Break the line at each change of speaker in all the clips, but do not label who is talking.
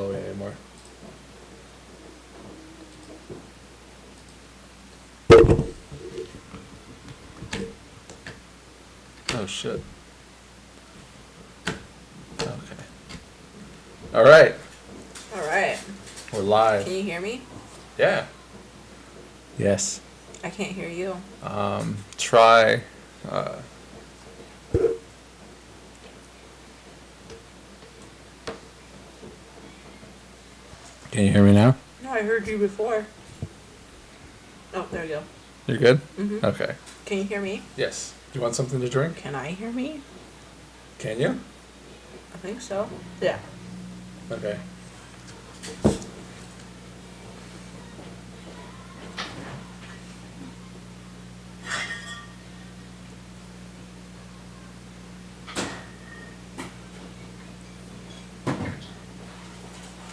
Chloe anymore. Oh shit. Okay. All right.
All right.
We're live.
Can you hear me?
Yeah. Yes.
I can't hear you.
Try. Can you hear me now?
No, I heard you before. Oh, there you go.
You're good?
Mm-hmm.
Okay.
Can you hear me?
Yes. Do you want something to drink?
Can I hear me?
Can you?
I think so. Yeah.
Okay.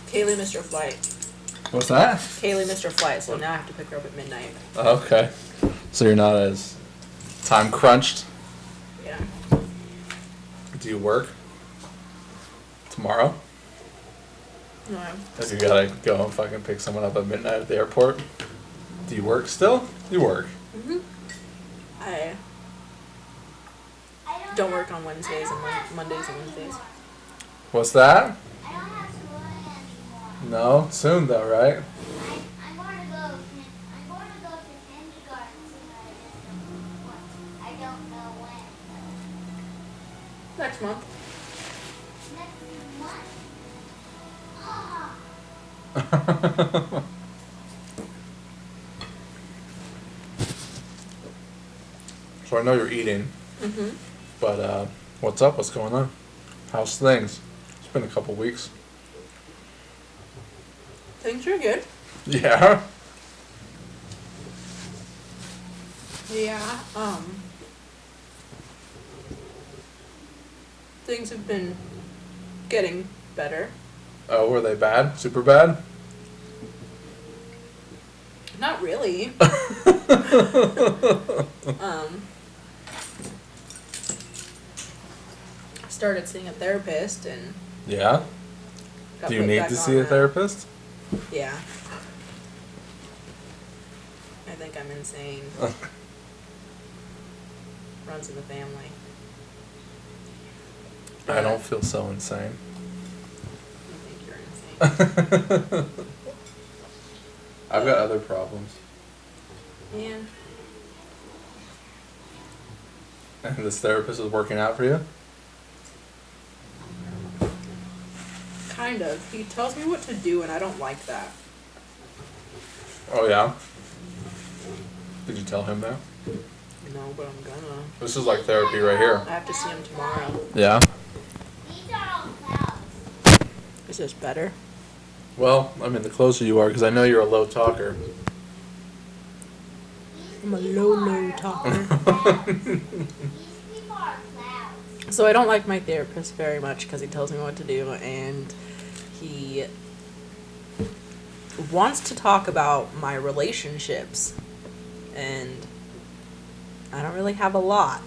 Kaylee missed her flight.
What's that?
Kaylee missed her flight, so now I have to pick her up at midnight.
Okay. So you're not as time crunched?
Yeah.
Do you work tomorrow?
No.
If you gotta go and fucking pick someone up at midnight at the airport? Do you work still? You work.
Mm-hmm. I don't work on Wednesdays and Mondays and Wednesdays.
What's that?
I don't have school anymore.
No? Soon though, right?
I'm going to go to kindergarten tonight. I don't know when.
Next month.
Next month? Ah.
So I know you're eating,
Mm-hmm.
but what's up? What's going on? How's things? It's been a couple weeks.
Things are good.
Yeah?
Yeah. Things have been getting better.
Oh, were they bad? Super bad?
Not really. Started seeing a therapist and
Yeah?
got
Do you
put
need
back
to
on
see a
that.
therapist?
Yeah. I think I'm insane. Runs in the family.
I don't feel so insane.
I think you're insane.
I've got other problems.
Yeah.
And this therapist is working out for you?
Kind of. He tells me what to do and I don't like that.
Oh, yeah? Did you tell him that?
No, but I'm gonna.
This is like therapy right here.
I have to see him tomorrow.
Yeah?
These are all clouds.
Is this better?
Well, I mean, the closer you are, because I know you're a low talker.
I'm a low talker.
These people are clouds.
So I don't like my therapist very much because he tells me what to do and he wants to talk about my relationships and I don't really have a lot.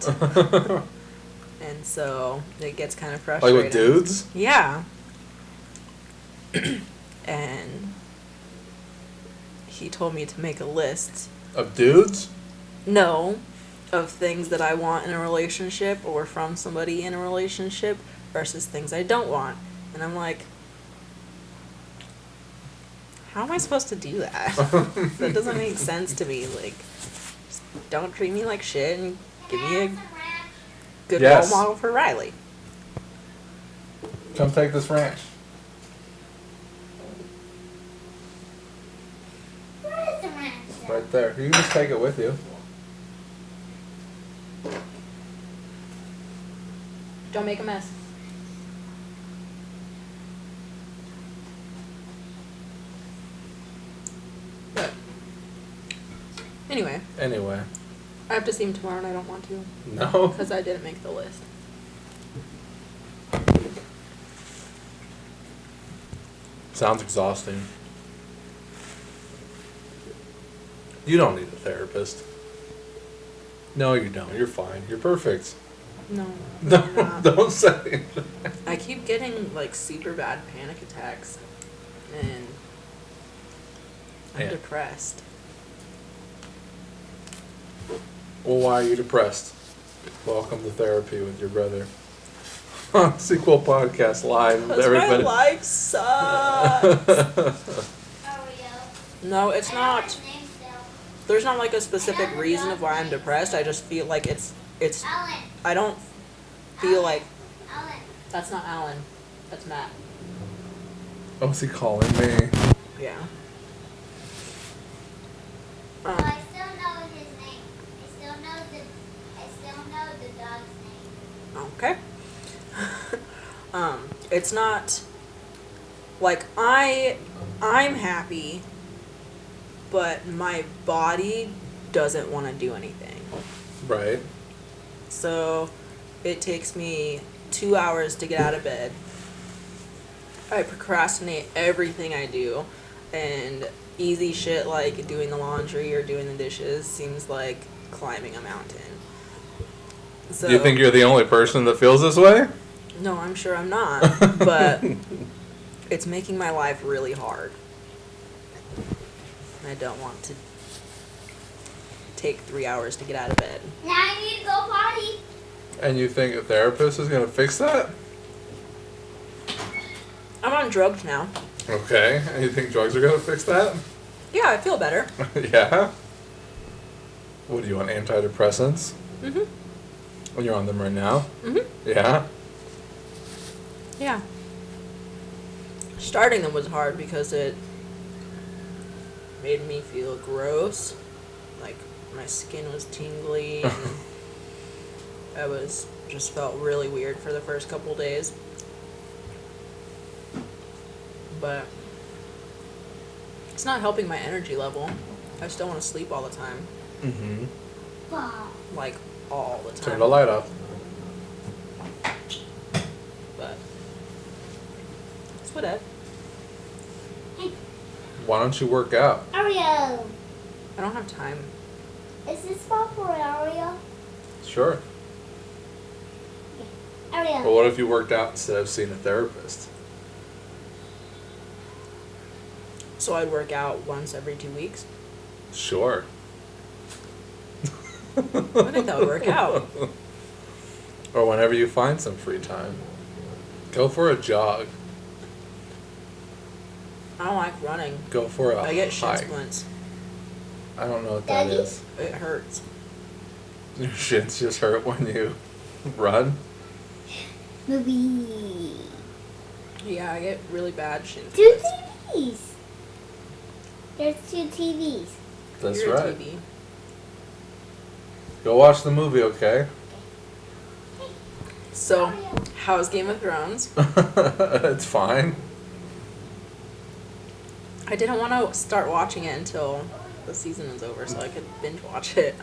And so it gets kind of
Like
frustrating.
with dudes?
Yeah. And he told me to make a list.
Of dudes?
No, of things that I want in a relationship or from somebody in a relationship versus things I don't want. And I'm like, how am I supposed to do that? That doesn't make sense to me. Like, just don't treat me like shit and give me a good
Yes.
role model for Riley.
Come take this ranch.
Where is the ranch?
Right there. You can just take it with you.
Don't make a mess. But anyway,
Anyway.
I have to see him tomorrow and I don't want to
No?
because I didn't make the list.
Sounds exhausting. You don't need a therapist. No, you don't. You're fine. You're perfect.
No.
No,
I'm not.
don't say it.
I keep getting like super bad panic attacks. And I'm
Yeah.
depressed.
Well, why are you depressed? Welcome to therapy with your brother. Sequel podcast live with
Because
everybody.
my life sucks.
Oreo.
No, it's
I know
not.
his name still.
There's not like a specific reason of why I'm depressed. I just feel like it's.
Alan.
I don't feel like.
Alan.
That's not Alan. That's Matt.
Oh, is he calling me?
Yeah.
No, I still know his name. I still know the dog's name.
Okay. It's not like I'm happy, but my body doesn't want to do anything.
Right.
So it takes me 2 hours to get out of bed. I procrastinate everything I do, and easy shit like doing the laundry or doing the dishes seems like climbing a mountain. So,
Do you think you're the only person that feels this way?
No, I'm sure I'm not, but it's making my life really hard. I don't want to take 3 hours to get out of bed.
Now I need to go potty.
And you think a therapist is going to fix that?
I'm on drugs now.
Okay. And you think drugs are going to fix that?
Yeah, I feel better.
Yeah. What do you want, antidepressants?
Mhm.
When you're on them right now?
Mhm.
Yeah.
Yeah. Starting them was hard because it made me feel gross. Like my skin was tingly and I just felt really weird for the first couple days. But it's not helping my energy level. I still want to sleep all the time.
Mm-hmm.
Wow.
Like all the time.
Turn the light off.
But it's whatever.
Why don't you work out?
Oreo.
I don't have time.
Is this spot for an Oreo?
Sure.
Oreo.
But what if you worked out instead of seeing a therapist?
So I'd work out once every 2 weeks.
Sure.
I think that would work out.
Or whenever you find some free time. Go for a jog.
I don't like running.
Go for a
I get shin
hike.
splints.
I don't know what that
Daddy?
is.
It hurts.
Your shins just hurt when you run.
Movie.
Yeah, I get really bad shin
Two
splints.
TVs. There's two TVs.
That's
You're a
right.
TV.
Go watch the movie, okay?
So, how's Game of Thrones?
It's fine.
I didn't want to start watching it until the season was over so I could binge watch it.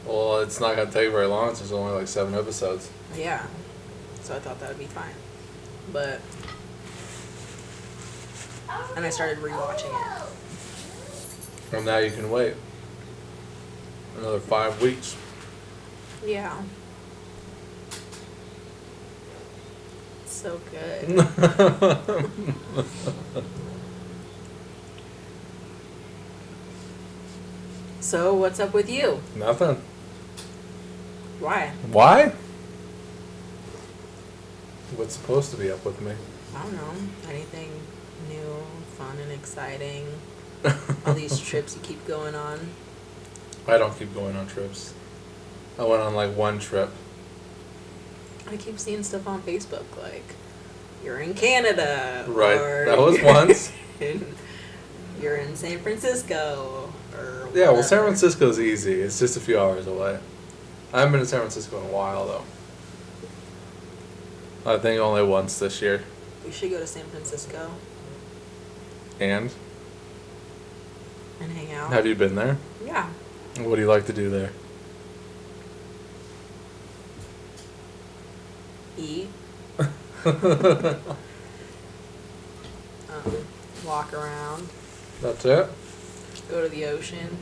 Well, it's not going to take very long. It's just only like 7 episodes.
Yeah. So I thought that would be fine. But, and I started rewatching it.
Well, now you can wait. Another 5 weeks.
Yeah. So good. So, what's up with you?
Nothing.
Why?
Why? What's supposed to be up with me?
I don't know. Anything new, fun, and exciting? All these trips you keep going on.
I don't keep going on trips. I went on like 1 trip.
I keep seeing stuff on Facebook like you're in Canada.
Right.
Or
That was once.
You're in San Francisco. Or
Yeah, well, San
whatever.
Francisco's easy. It's just a few hours away. I haven't been to San Francisco in a while, though. I think only once this year.
We should go to San Francisco
And?
and hang out.
Have you been there?
Yeah.
What do you like to do there?
Eat. Walk around.
That's it?
Go to the ocean.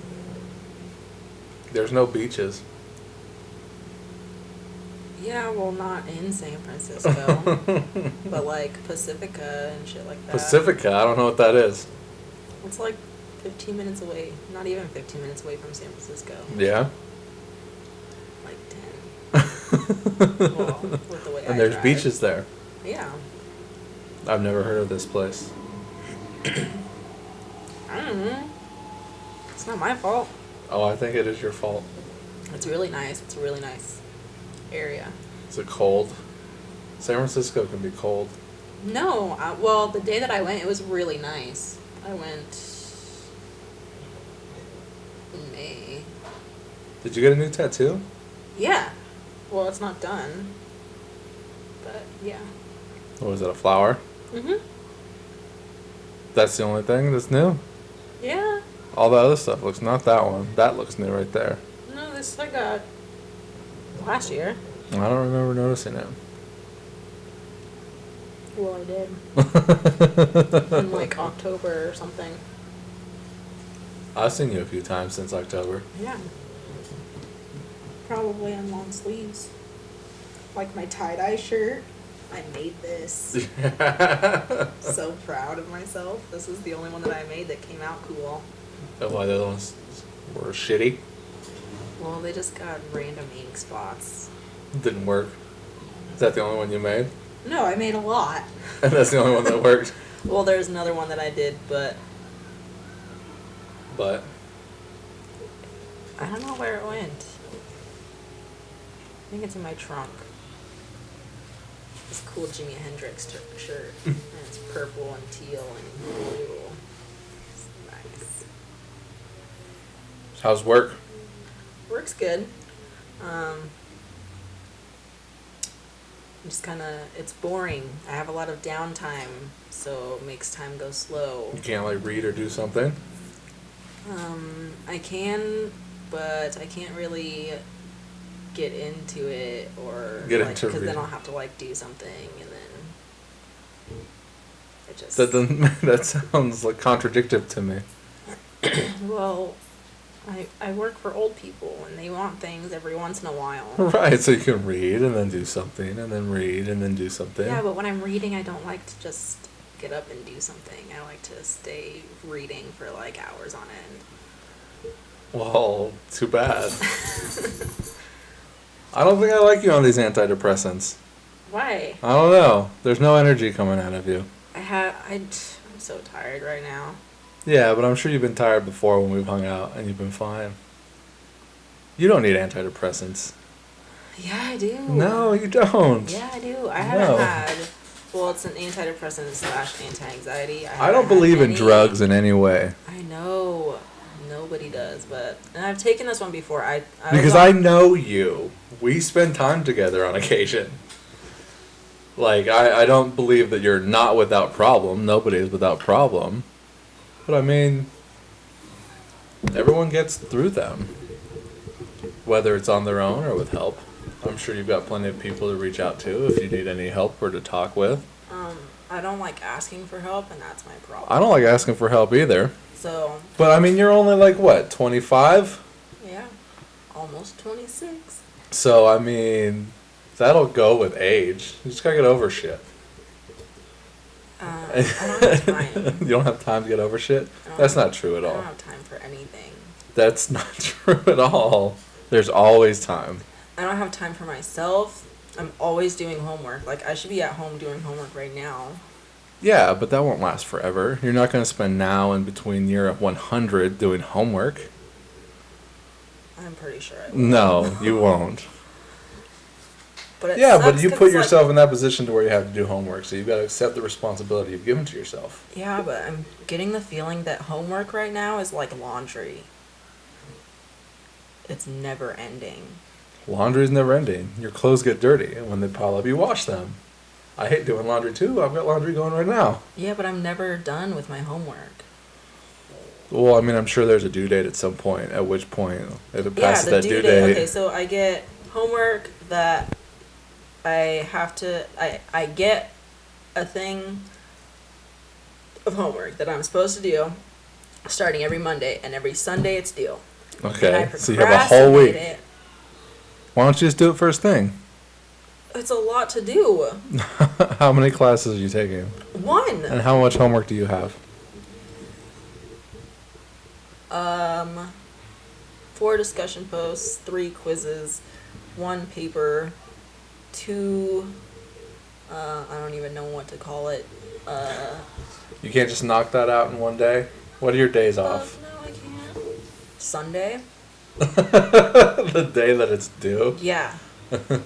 There's no beaches.
Yeah, well, not in San Francisco, but like Pacifica and shit like that.
Pacifica, I don't know what that is.
It's like 15 minutes away. Not even 15 minutes away from San Francisco.
Yeah?
Like 10. Well, with the way
And
I
there's
drive.
beaches there.
Yeah.
I've never heard of this place.
I don't know. It's not my fault.
Oh, I think it is your fault.
It's really nice. It's a really nice area.
Is it cold? San Francisco can be cold.
No, well, the day that I went, it was really nice. I went in May.
Did you get a new tattoo?
Yeah. Well, it's not done. But, yeah.
What was it, a flower?
Mhm.
That's the only thing that's new?
Yeah.
All the other stuff looks, not that one. That looks new right there.
No, this I got last year.
I don't remember noticing it.
Well, I did. In like October or something.
I've seen you a few times since October.
Yeah. Probably on long sleeves. Like my tie-dye shirt. I made this. So proud of myself. This is the only one that I made that came out cool.
Oh, why the other ones were shitty?
Well, they just got random ink spots.
Didn't work. Is that the only one you made?
No, I made a lot.
And that's the only one that worked?
Well, there's another one that I did, but
But
I don't know where it went. I think it's in my trunk. This cool Jimi Hendrix shirt. And it's purple and teal and blue. It's nice.
how's work?
Works good. Just kind of, it's boring. I have a lot of downtime, so it makes time go slow.
You can't like read or do something?
I can, but I can't really get into it or
Get
like,
into
because then
reading.
I'll have to like do something and then it just
That sounds like contradictive to me.
well, I work for old people and they want things every once in a while.
Right, so you can read and then do something and then read and then do something.
Yeah, but when I'm reading, I don't like to just get up and do something. I like to stay reading for like hours on end.
Well, too bad. I don't think I like you on these antidepressants.
Why?
I don't know. There's no energy coming out of you.
I'm so tired right now.
Yeah, but I'm sure you've been tired before when we've hung out and you've been fine. You don't need antidepressants.
Yeah, I do.
No, you don't.
Yeah, I do. I
No.
haven't had. Well, it's an antidepressant / anti-anxiety.
I don't believe in drugs in any way.
I know. Nobody does, but and I've taken this one before. I
Because
was
I
on-
know you. We spend time together on occasion. Like, I don't believe that you're not without problem. Nobody is without problem. But I mean, everyone gets through them. Whether it's on their own or with help. I'm sure you've got plenty of people to reach out to if you need any help or to talk with.
I don't like asking for help, and that's my problem.
I don't like asking for help either.
So
But I mean, you're only like, what, 25?
yeah, almost 26.
So, I mean, that'll go with age. You just gotta get over shit.
I don't have time.
You don't have time to get over shit?
I don't
That's
have-
not true at
I
all.
don't have time for anything.
That's not true at all. There's always time.
I don't have time for myself. I'm always doing homework. Like, I should be at home doing homework right now.
Yeah, but that won't last forever. You're not going to spend now and between year 100 doing homework.
I'm pretty sure I will.
No, you won't.
But it
Yeah, but
sucks
you
'cause
put
it's like-
yourself in that position to where you have to do homework, so you've got to accept the responsibility you've given to yourself.
Yeah, but I'm getting the feeling that homework right now is like laundry. It's never ending.
Laundry's never ending. Your clothes get dirty, and when they pile up, you wash them. I hate doing laundry too. I've got laundry going right now.
Yeah, but I'm never done with my homework.
Well, I mean, I'm sure there's a due date at some point, at which point, if it
Yeah,
passes
the
that
due
due
date.
date...
Okay, so I get homework that I have to. I get a thing of homework that I'm supposed to do starting every Monday, and every Sunday it's due. And I
Okay, so you have a whole
procrastinate
week.
it.
Why don't you just do it first thing?
It's a lot to do.
How many classes are you taking?
One.
And how much homework do you have?
4 discussion posts, 3 quizzes, 1 paper, 2, I don't even know what to call it.
You can't just knock that out in one day? What are your days off?
No, I can't. Sunday?
The day that it's due?
Yeah.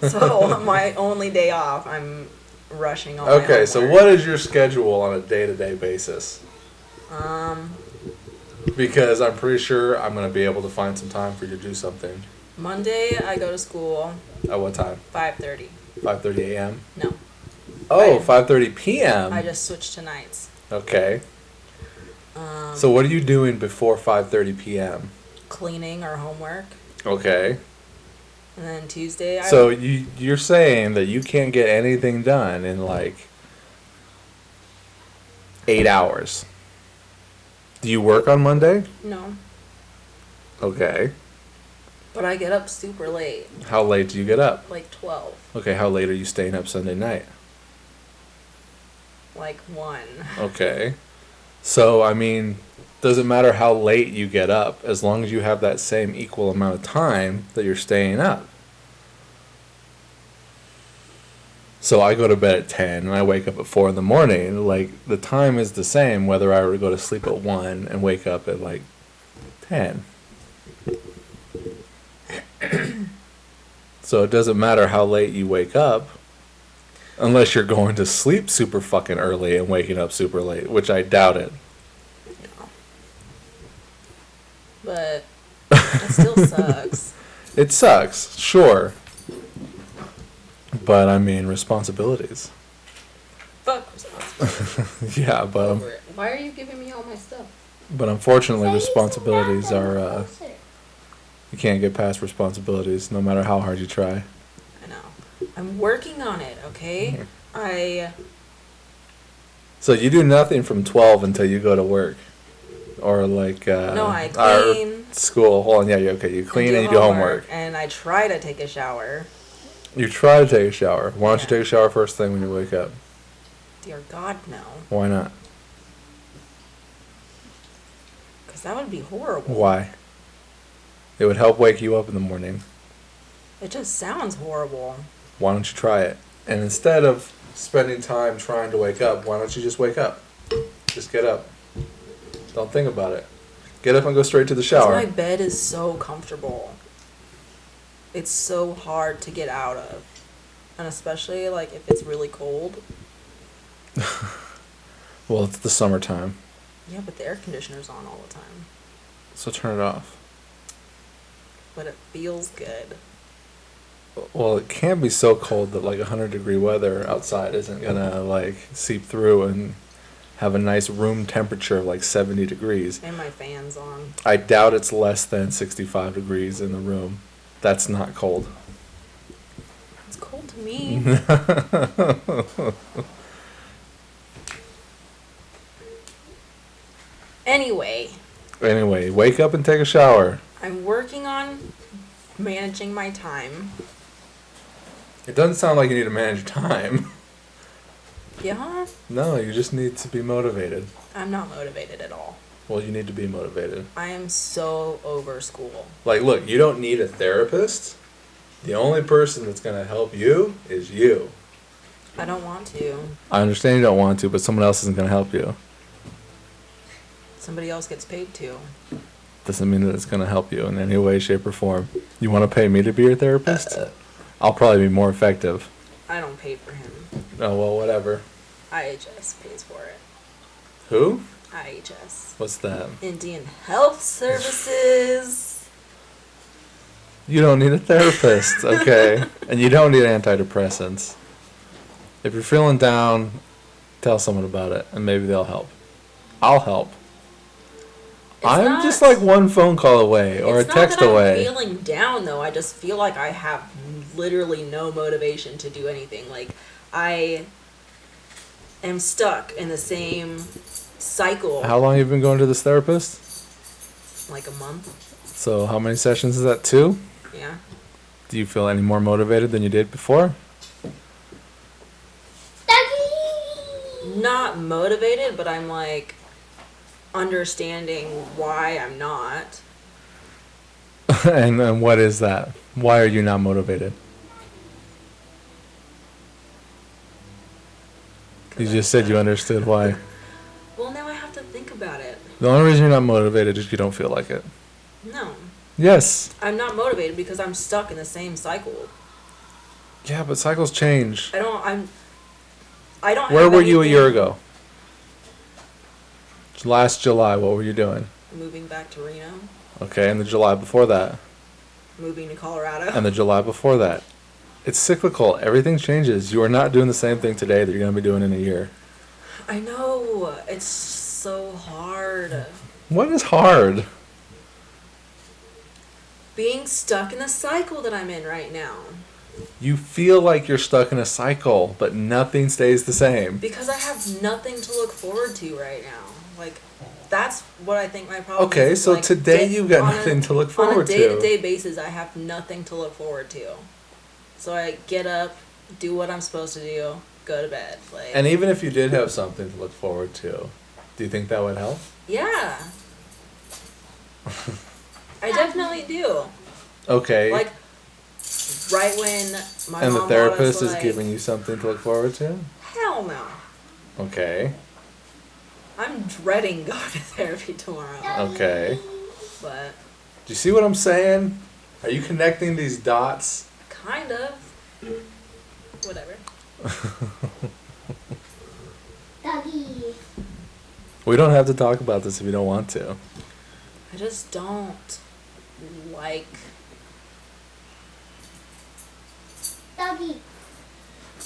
So my only day off, I'm rushing on.
Okay, so what is your schedule on a day-to-day basis? Because I'm pretty sure I'm going to be able to find some time for you to do something.
Monday, I go to school.
At what time?
5:30.
5:30 a.m.?
No.
Oh, 5:30 p.m.?
I just switched to nights.
Okay. So what are you doing before 5:30 p.m.?
Cleaning or homework.
Okay.
And then Tuesday,
So you're saying that you can't get anything done in like 8 hours. Do you work on Monday?
No.
Okay.
But I get up super late.
How late do you get up?
Like 12.
Okay, how late are you staying up Sunday night?
Like 1.
Okay. So, I mean, doesn't matter how late you get up as long as you have that same equal amount of time that you're staying up. So I go to bed at 10 and I wake up at 4 in the morning. Like, the time is the same whether I were to go to sleep at 1 and wake up at like 10. So it doesn't matter how late you wake up unless you're going to sleep super fucking early and waking up super late, which I doubt it.
But it still sucks.
It sucks, sure. But I mean, responsibilities.
Fuck responsibilities.
Yeah, but
Over it. Why are you giving me all my stuff?
unfortunately, responsibilities are. You can't get past responsibilities, no matter how hard you try.
I know. I'm working on it. Okay.
So you do nothing from 12 until you go to work, or like.
No, I clean.
School. Hold on, yeah, you okay? You clean and you do homework.
And I try to take a shower.
You try to take a shower. Why don't you take a shower first thing when you wake up?
Dear God, no.
Why not?
Because that would be horrible.
Why? It would help wake you up in the morning.
It just sounds horrible.
Why don't you try it? And instead of spending time trying to wake up, why don't you just wake up? Just get up. Don't think about it. Get up and go straight to the shower.
My bed is so comfortable. It's so hard to get out of. And especially like if it's really cold.
Well, it's the summertime.
Yeah, but the air conditioner's on all the time.
So turn it off.
But it feels good.
Well, it can't be so cold that like 100-degree weather outside isn't gonna like seep through and have a nice room temperature of like 70 degrees.
And my fan's on.
I doubt it's less than 65 degrees in the room. That's not cold.
It's cold to me.
Anyway, wake up and take a shower.
I'm working on managing my time.
It doesn't sound like you need to manage your time.
Yeah?
No, you just need to be motivated.
I'm not motivated at all.
Well, you need to be motivated.
I am so over school.
Like, look, you don't need a therapist. The only person that's going to help you is you.
I don't want to.
I understand you don't want to, but someone else isn't going to help you.
Somebody else gets paid to.
Doesn't mean that it's going to help you in any way, shape, or form. You want to pay me to be your therapist? I'll probably be more effective.
I don't pay for him.
Oh, well, whatever.
IHS pays for it.
Who?
IHS.
What's that?
Indian Health Services.
You don't need a therapist, okay? And you don't need antidepressants. If you're feeling down, tell someone about it, and maybe they'll help. I'll help. I'm just like one phone call away or a text away.
It's not that I'm feeling down, though. I just feel like I have literally no motivation to do anything. Like, I am stuck in the same cycle.
How long have you been going to this therapist?
Like a month.
So how many sessions is that? 2?
Yeah.
Do you feel any more motivated than you did before?
not motivated, but I'm like understanding why I'm not.
And what is that? Why are you not motivated? You just said you understood why.
Well, now I have to think about it.
The only reason you're not motivated is you don't feel like it.
No.
Yes.
I'm not motivated because I'm stuck in the same cycle.
Yeah, but cycles change.
I don't
Where
have
were you a
anything-
year ago? Last July, what were you doing?
Moving back to Reno.
Okay, and the July before that.
Moving to Colorado.
And the July before that. It's cyclical. Everything changes. You are not doing the same thing today that you're going to be doing in a year.
I know. It's so hard.
What is hard?
Being stuck in the cycle that I'm in right now.
You feel like you're stuck in a cycle, but nothing stays the same.
Because I have nothing to look forward to right now. Like, that's what I think my problem
Okay,
is.
so
Like,
today you've got nothing to look forward to.
On a day-to-day basis, I have nothing to look forward to. So I get up, do what I'm supposed to do, go to bed. Like,
And even if you did have something to look forward to, do you think that would help?
yeah. I definitely do.
Okay.
Like, right when my
and
mom
the therapist
bought us,
is
like,
giving you something to look forward to?
hell no.
Okay.
I'm dreading going to therapy tomorrow.
Okay.
But
Do you see what I'm saying? Are you connecting these dots?
kind of. Whatever.
Doggy.
We don't have to talk about this if you don't want to.
I just don't like.
Doggy.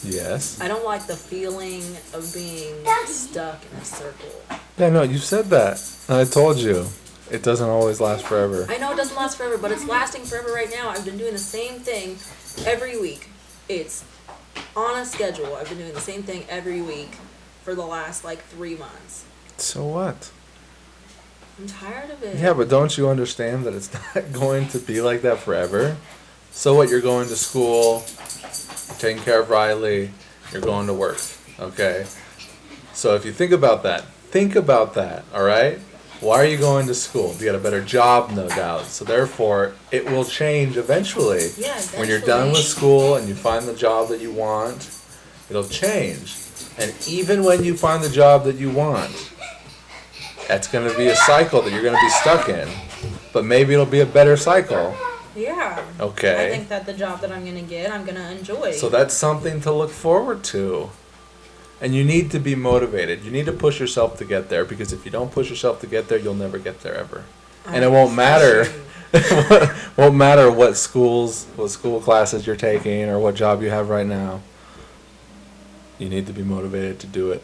Yes.
I don't like the feeling of being
Daddy.
stuck in a circle.
Yeah, no, you said that. And I told you. It doesn't always last forever.
I know it doesn't last forever, but it's lasting forever right now. I've been doing the same thing every week. It's on a schedule. I've been doing the same thing every week for the last like 3 months.
So what?
I'm tired of it.
Yeah, but don't you understand that it's not going to be like that forever? So what, you're going to school, you're taking care of Riley, you're going to work, okay? So if you think about that, all right? Why are you going to school? To get a better job, no doubt. So therefore, it will change eventually.
Yeah,
When you're done with
eventually.
school and you find the job that you want, it'll change. And even when you find the job that you want, that's going to be a cycle that you're going to be stuck in. But maybe it'll be a better cycle.
Yeah.
Okay.
I think that the job that I'm going to get, I'm going to enjoy.
So that's something to look forward to. And you need to be motivated. You need to push yourself to get there, because if you don't push yourself to get there, you'll never get there ever. And it won't matter. Won't matter what school classes you're taking or what job you have right now. You need to be motivated to do it.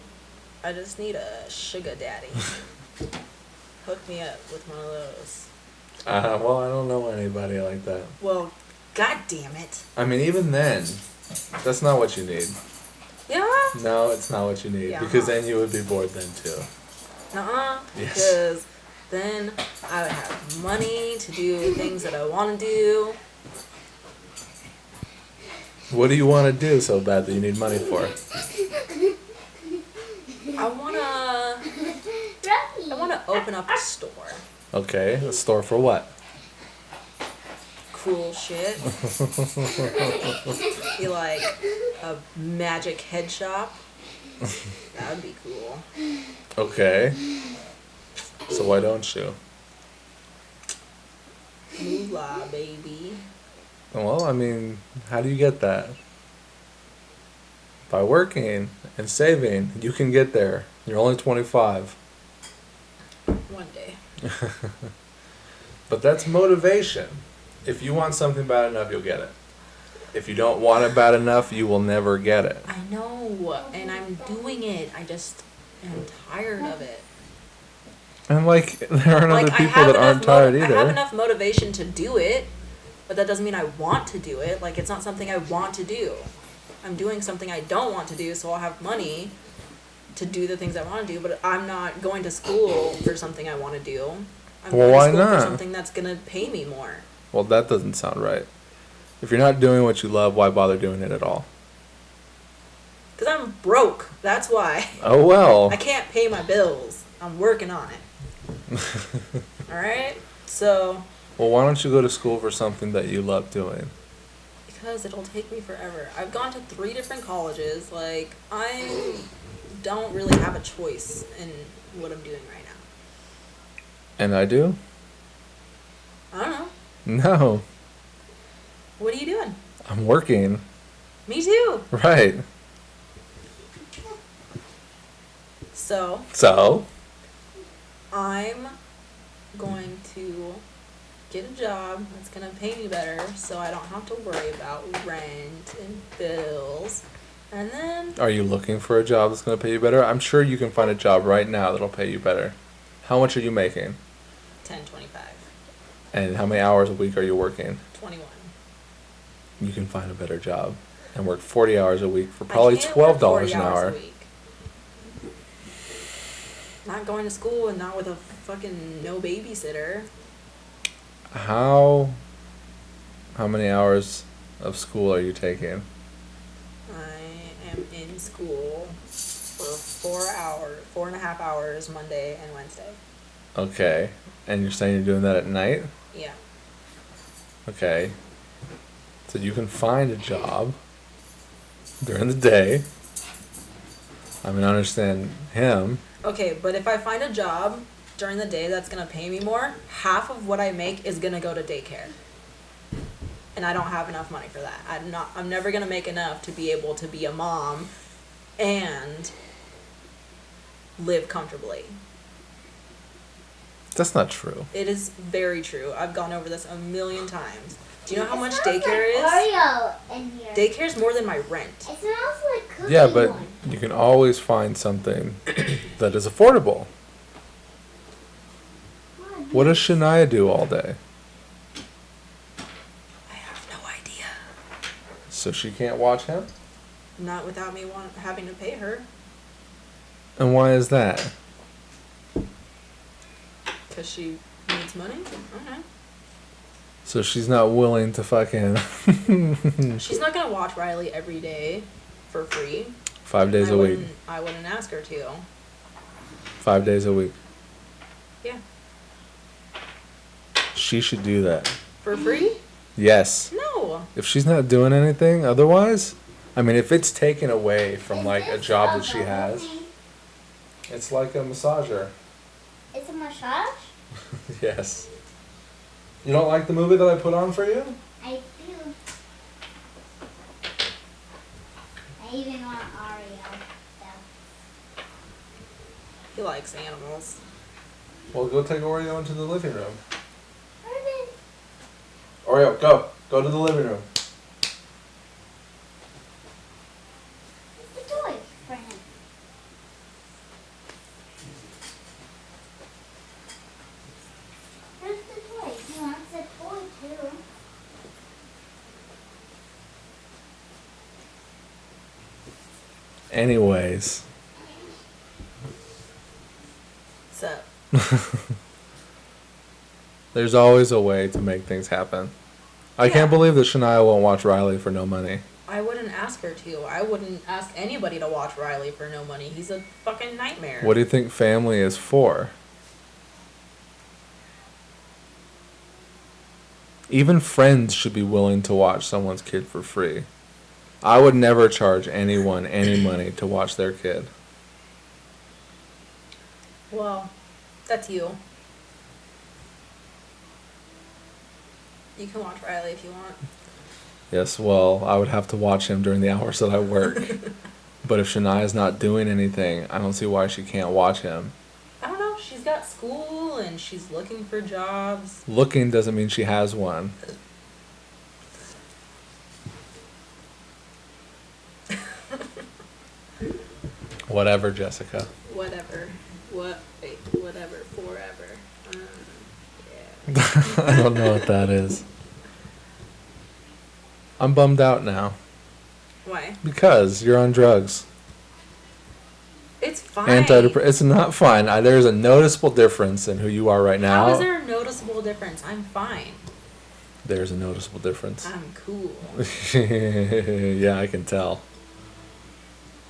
I just need a sugar daddy. Hook me up with one of those.
Well, I don't know anybody like that.
Well, god damn it.
I mean, even then, that's not what you need.
Yeah?
No, it's not what you need.
Yeah.
Because then you would be bored then too.
Nuh-uh.
Yes.
Because then I would have money to do things that I want to do.
What do you want to do so bad that you need money for?
I wanna open up a store.
Okay, a store for what?
Cool shit. Be like a magic head shop. That would be cool.
Okay. So why don't you?
Moolah, baby.
Well, I mean, how do you get that? By working and saving. You can get there. You're only 25.
One day.
But that's motivation. If you want something bad enough, you'll get it. If you don't want it bad enough, you will never get it.
I know, and I'm doing it. I just am tired of it.
And like, there aren't
Like,
other
I
people
have
that aren't tired
I have
either.
enough motivation to do it, but that doesn't mean I want to do it. Like, it's not something I want to do. I'm doing something I don't want to do, so I'll have money to do the things I want to do, but I'm not going to school for something I want to do. I'm
Well,
going
why
to school
not?
for something that's going to pay me more.
Well, that doesn't sound right. If you're not doing what you love, why bother doing it at all?
Because I'm broke. That's why.
Oh, well.
I can't pay my bills. I'm working on it. Alright? So,
Well, why don't you go to school for something that you love doing?
because it'll take me forever. I've gone to 3 different colleges. Like, I don't really have a choice in what I'm doing right now.
And I do?
I don't know.
No.
What are you doing?
I'm working.
Me too.
Right.
So, I'm going to get a job that's going to pay me better so I don't have to worry about rent and bills. And then,
Are you looking for a job that's going to pay you better? I'm sure you can find a job right now that'll pay you better. How much are you making?
10.25,
And how many hours a week are you working?
21.
You can find a better job and work 40 hours a week for
I
probably
can't work
$12
40
an
hours
hour.
a week. Not going to school and not with a fucking no babysitter.
How many hours of school are you taking?
I am in school for 4.5 hours Monday and Wednesday.
Okay. And you're saying you're doing that at night?
Yeah.
Okay. So you can find a job during the day. I mean, I understand him.
Okay, but if I find a job during the day that's gonna pay me more, half of what I make is gonna go to daycare. And I don't have enough money for that. I'm never gonna make enough to be able to be a mom and live comfortably.
That's not true.
It is very true. I've gone over this a million times. Do you know how much
It smells
daycare is?
like Oreo in here.
Daycare's more than my rent.
It smells like cookie
Yeah, but
one.
you can always find something that is affordable. What does Shania do all day?
I have no idea.
So she can't watch him?
Not without me having to pay her.
And why is that?
Because she needs money? Okay.
So she's not willing to fucking
She's not gonna watch Riley every day for free.
5 days
I
a week.
wouldn't- I wouldn't ask her to.
5 days a week.
Yeah.
She should do that.
For free?
Yes.
No.
If she's not doing anything otherwise, I mean, if it's taken away from
Is
like a
this
job
a
that she
bubble
has,
thing?
it's like a massager.
It's a massage?
Yes. You don't like the movie that I put on for you?
I do. I even want Oreo. So.
He likes animals.
Well, go take Oreo into the living room.
Where did
Oreo, go. Go to the living room.
the toy for him? Where's the toy? He wants a toy too.
Anyways.
So,
There's always a way to make things happen. I
Yeah.
can't believe that Shania won't watch Riley for no money.
I wouldn't ask her to. I wouldn't ask anybody to watch Riley for no money. He's a fucking nightmare.
What do you think family is for? Even friends should be willing to watch someone's kid for free. I would never charge anyone any money to watch their kid.
Well, that's you. You can watch Riley if you want.
Yes, well, I would have to watch him during the hours that I work. But if Shania's not doing anything, I don't see why she can't watch him.
I don't know. She's got school and she's looking for jobs.
Looking doesn't mean she has one. Whatever, Jessica.
Whatever. Whatever. Forever. Yeah.
I don't know what that is. I'm bummed out now.
Why?
Because you're on drugs.
It's fine.
It's not fine. There's a noticeable difference in who you are right now.
How is there a noticeable difference? I'm fine.
There's a noticeable difference.
I'm cool.
Yeah, I can tell.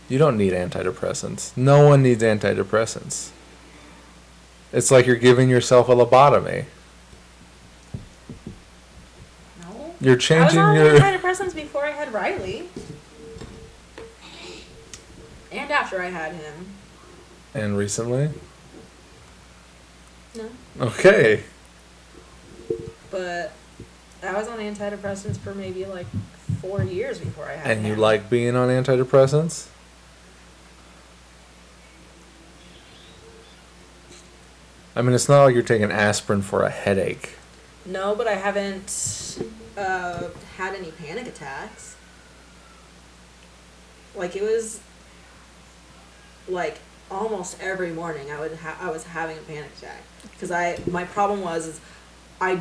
You don't need antidepressants. No one needs antidepressants. It's like you're giving yourself a lobotomy.
No.
You're
I was
changing
on
your...
antidepressants before I had Riley. And after I had him.
And recently?
No.
Okay.
But I was on antidepressants for maybe like 4 years before I had
And you
him.
like being on antidepressants? I mean, it's not like you're taking aspirin for a headache.
No, but I haven't had any panic attacks. Like, it was like almost every morning I was having a panic attack because my problem was I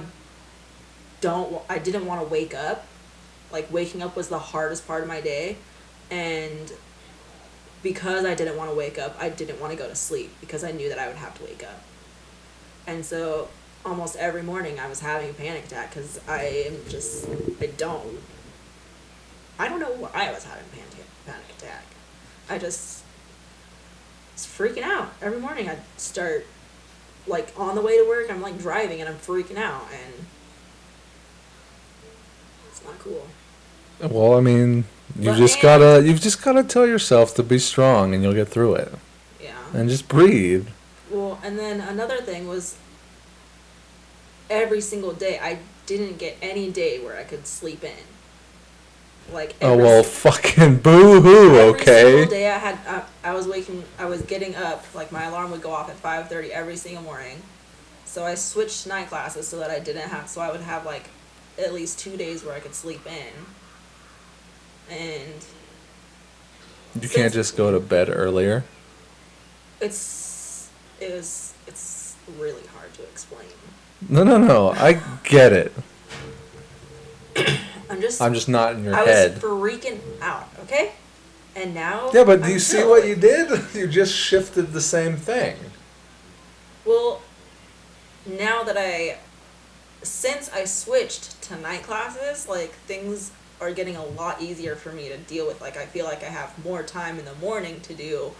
didn't want to wake up. Like, waking up was the hardest part of my day, and because I didn't want to wake up, I didn't want to go to sleep because I knew that I would have to wake up. And so almost every morning I was having a panic attack because I don't know why I was having a panic attack. I just was freaking out. Every morning I'd start, like, on the way to work, I'm, like, driving and I'm freaking out, and it's not cool.
Well, I mean, you've
But-
just gotta tell yourself to be strong, and you'll get through it.
Yeah.
And just breathe.
Well, and then another thing was every single day I didn't get any day where I could sleep in. Like,
Oh
every
well, fucking boo-hoo.
every
Okay.
single day I was getting up, like, my alarm would go off at 5:30 every single morning. So I switched to night classes so that I would have, like, at least 2 days where I could sleep in. And
You can't just go to bed earlier.
it's really hard to explain.
No. I get it.
I'm
just not in your
I
head.
was freaking out, okay? And now
Yeah, but do
I'm
you see
chill.
what you did? You just shifted the same thing.
Well, now that since I switched to night classes, like, things are getting a lot easier for me to deal with. Like, I feel like I have more time in the morning to do.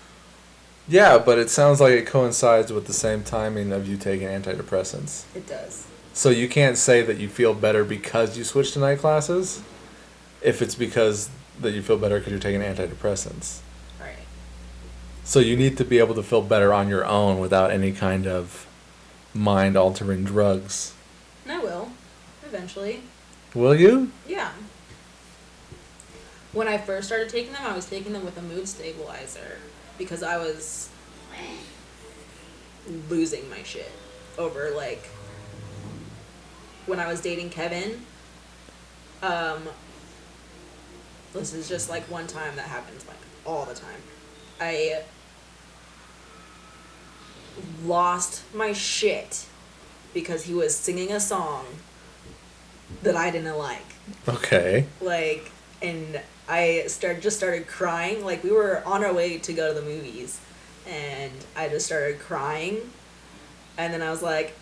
Yeah, but it sounds like it coincides with the same timing of you taking antidepressants.
It does.
So you can't say that you feel better because you switched to night classes, if it's because that you feel better because you're taking antidepressants.
Right.
So you need to be able to feel better on your own without any kind of mind-altering drugs.
And I will, eventually.
Will you?
Yeah. When I first started taking them, I was taking them with a mood stabilizer because I was losing my shit over, like, when I was dating Kevin. This is just, like, one time that happens, like, all the time. I lost my shit because he was singing a song that I didn't like.
Okay.
Like, and I started crying. Like, we were on our way to go to the movies, and I just started crying, and then I was like,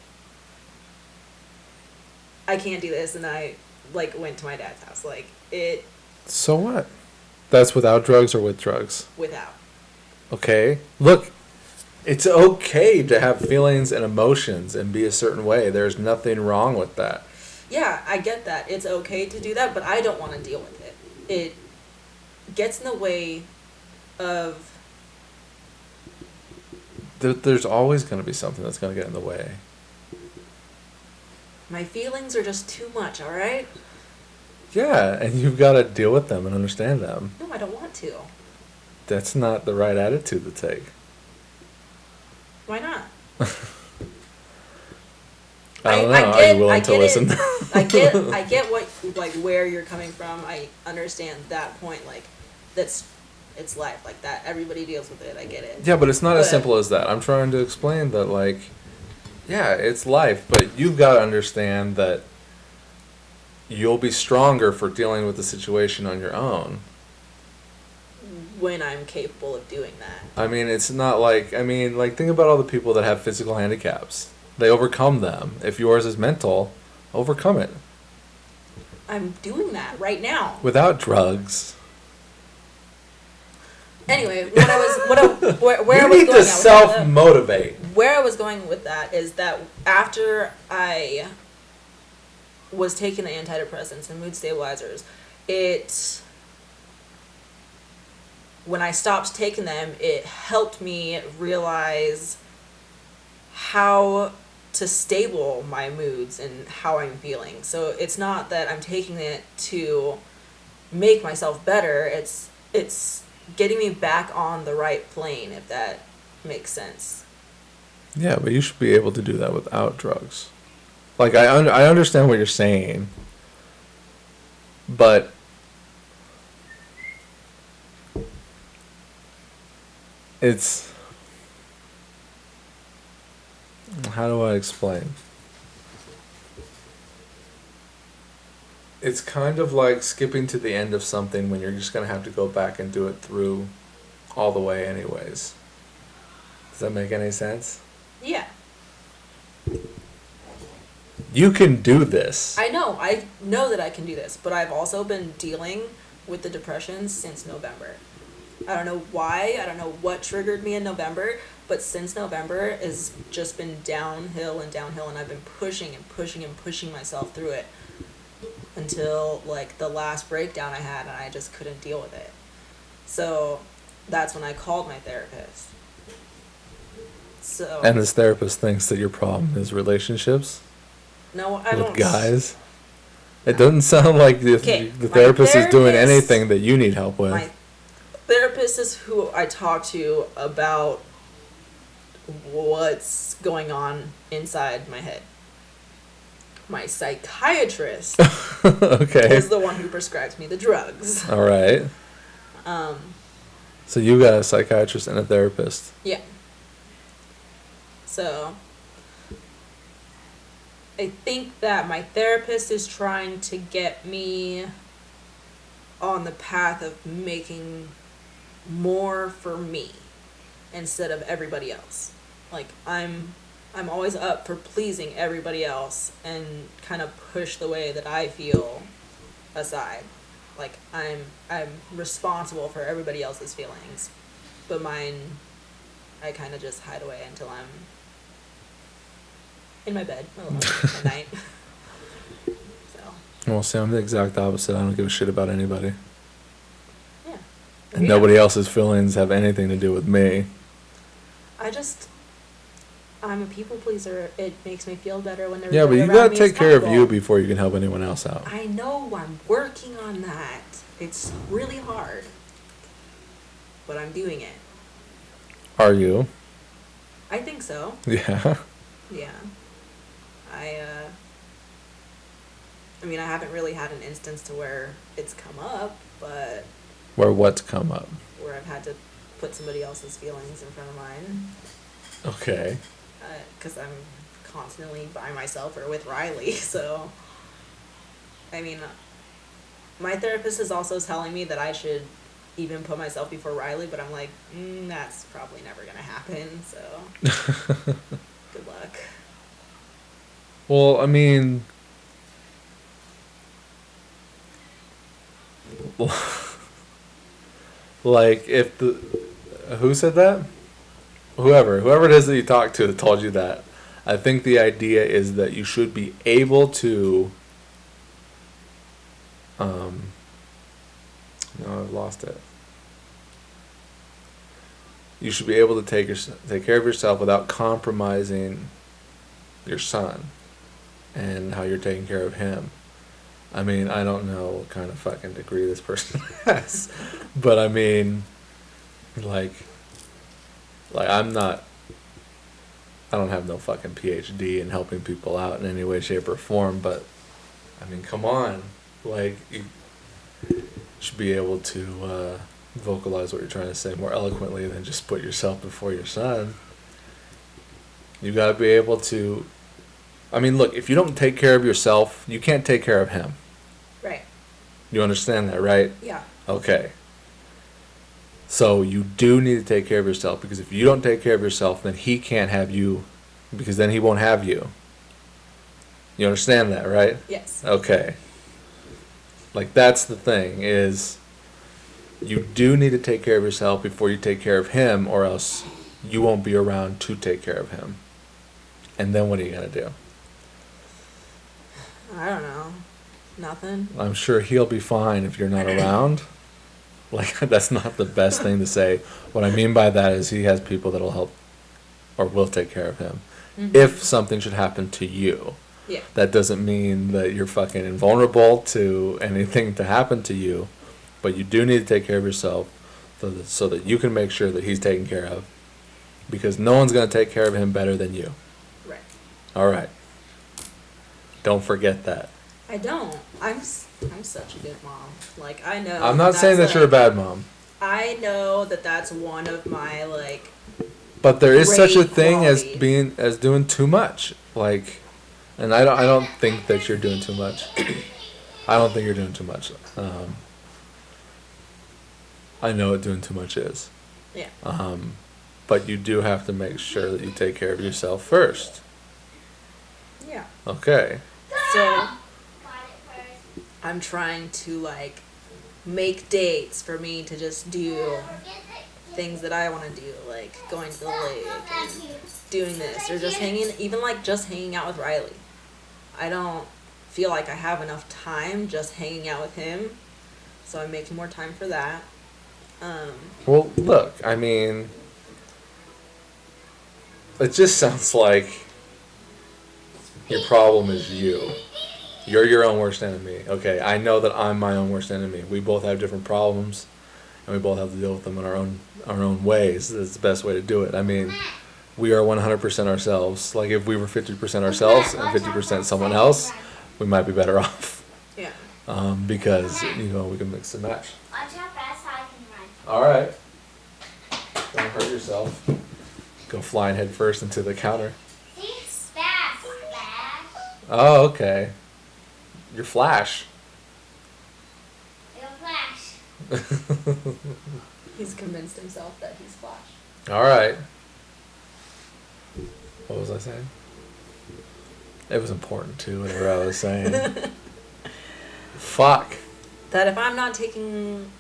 I can't do this, and I, like, went to my dad's house. Like,
So what? That's without drugs or with drugs?
without.
Okay. Look, it's okay to have feelings and emotions and be a certain way. There's nothing wrong with that.
Yeah, I get that. It's okay to do that, but I don't want to deal with it. It gets in the way of...
There's always going to be something that's going to get in the way.
My feelings are just too much, alright?
Yeah, and you've got to deal with them and understand them.
No, I don't want to.
That's not the right attitude to take.
Why not?
I don't know. Are you willing to listen?
I get what, like, where you're coming from. I understand that point. Like, it's life like that. Everybody deals with it. I get it.
Yeah, but it's not as
But-
simple as that. I'm trying to explain that, like, yeah, it's life, but you've got to understand that you'll be stronger for dealing with the situation on your own.
When I'm capable of doing that.
I mean, it's not like, think about all the people that have physical handicaps. They overcome them. If yours is mental, overcome it.
I'm doing that right now.
Without drugs.
Anyway, where I
You
was
need
going
to self-motivate.
where I was going with that is that after I was taking the antidepressants and mood stabilizers, when I stopped taking them, it helped me realize how to stable my moods and how I'm feeling. So it's not that I'm taking it to make myself better. It's getting me back on the right plane, if that makes sense.
Yeah, but you should be able to do that without drugs. Like, I understand what you're saying, but it's... How do I explain? It's kind of like skipping to the end of something when you're just going to have to go back and do it through all the way anyways. Does that make any sense?
Yeah.
You can do this.
I know that I can do this, but I've also been dealing with the depression since November. I don't know why, I don't know what triggered me in November, but since November it's just been downhill, and I've been pushing myself through it until like the last breakdown I had, and I just couldn't deal with it. So that's when I called my therapist. So
And this therapist thinks that your problem is relationships
no, I
with
don't.
guys. It doesn't sound like the therapist is doing anything that you need help with.
My therapist is who I talk to about what's going on inside my head. My psychiatrist
Okay.
is the one who prescribes me the drugs.
All right. So you got a psychiatrist and a therapist.
Yeah. So I think that my therapist is trying to get me on the path of making more for me instead of everybody else. Like I'm always up for pleasing everybody else and kind of push the way that I feel aside. Like I'm responsible for everybody else's feelings, but mine I kind of just hide away until I'm in my bed alone at night. So.
Well, see, I'm the exact opposite. I don't give a shit about anybody.
Yeah.
And nobody else's feelings have anything to do with me.
I'm a people pleaser. It makes me feel better when
Yeah, but you gotta take care of you before you can help anyone else out.
I know, I'm working on that. It's really hard. But I'm doing it.
Are you?
I think so.
Yeah.
Yeah. I mean, I haven't really had an instance to where it's come up, but...
Where what's come up?
Where I've had to put somebody else's feelings in front of mine.
Okay.
Because I'm constantly by myself or with Riley, so... I mean, my therapist is also telling me that I should even put myself before Riley, but I'm like, that's probably never gonna happen, so... Good luck.
Well, I mean... Like, if the... Who said that? Whoever it is that you talked to that told you that. I think the idea is that you should be able to... No, I've lost it. You should be able to take care of yourself without compromising your son and how you're taking care of him. I mean, I don't know what kind of fucking degree this person has, but I mean, like I don't have no fucking PhD in helping people out in any way, shape, or form, but I mean, come on, like, you should be able to vocalize what you're trying to say more eloquently than just put yourself before your son. You gotta be able to... I mean, look, if you don't take care of yourself, you can't take care of him.
Right.
You understand that, right?
Yeah.
Okay. So you do need to take care of yourself, because if you don't take care of yourself, then he can't have you, because then he won't have you. You understand that, right?
Yes.
Okay. Like, that's the thing, is you do need to take care of yourself before you take care of him, or else you won't be around to take care of him. And then what are you going to do?
I don't know. Nothing.
I'm sure he'll be fine if you're not around. Like, that's not the best thing to say. What I mean by that is he has people that'll help or will take care of him.
Mm-hmm.
If something should happen to you.
Yeah.
That doesn't mean that you're fucking invulnerable to anything to happen to you. But you do need to take care of yourself so that you can make sure that he's taken care of. Because no one's going to take care of him better than you.
Right.
All right. Don't forget that.
I don't. I'm such a good mom. Like, I know.
I'm not saying that you're a bad mom.
I know that that's one of my, like...
But there is such a thing
quality.
as doing too much. Like, and I don't think that you're doing too much. I don't think you're doing too much. I know what doing too much is.
Yeah.
But you do have to make sure that you take care of yourself first.
Yeah.
Okay.
So, I'm trying to, like, make dates for me to just do things that I want to do, like going to the lake and doing this, or just hanging out with Riley. I don't feel like I have enough time just hanging out with him, so I'm making more time for that.
Well, look, I mean, it just sounds like your problem is you. You're your own worst enemy. Okay, I know that I'm my own worst enemy. We both have different problems, and we both have to deal with them in our own ways. That's the best way to do it. I mean, we are 100% ourselves. Like, if we were 50% ourselves and 50% someone else, we might be better off.
Yeah.
Because, we can mix and match.
Watch how fast I can run.
All right. Don't hurt yourself. Go flying head first into the counter.
See? Fast. Flash.
Oh, okay. You're Flash.
It'll flash.
He's convinced himself that he's Flash.
All right. What was I saying? It was important too, whatever I was saying. Fuck.
That if I'm not taking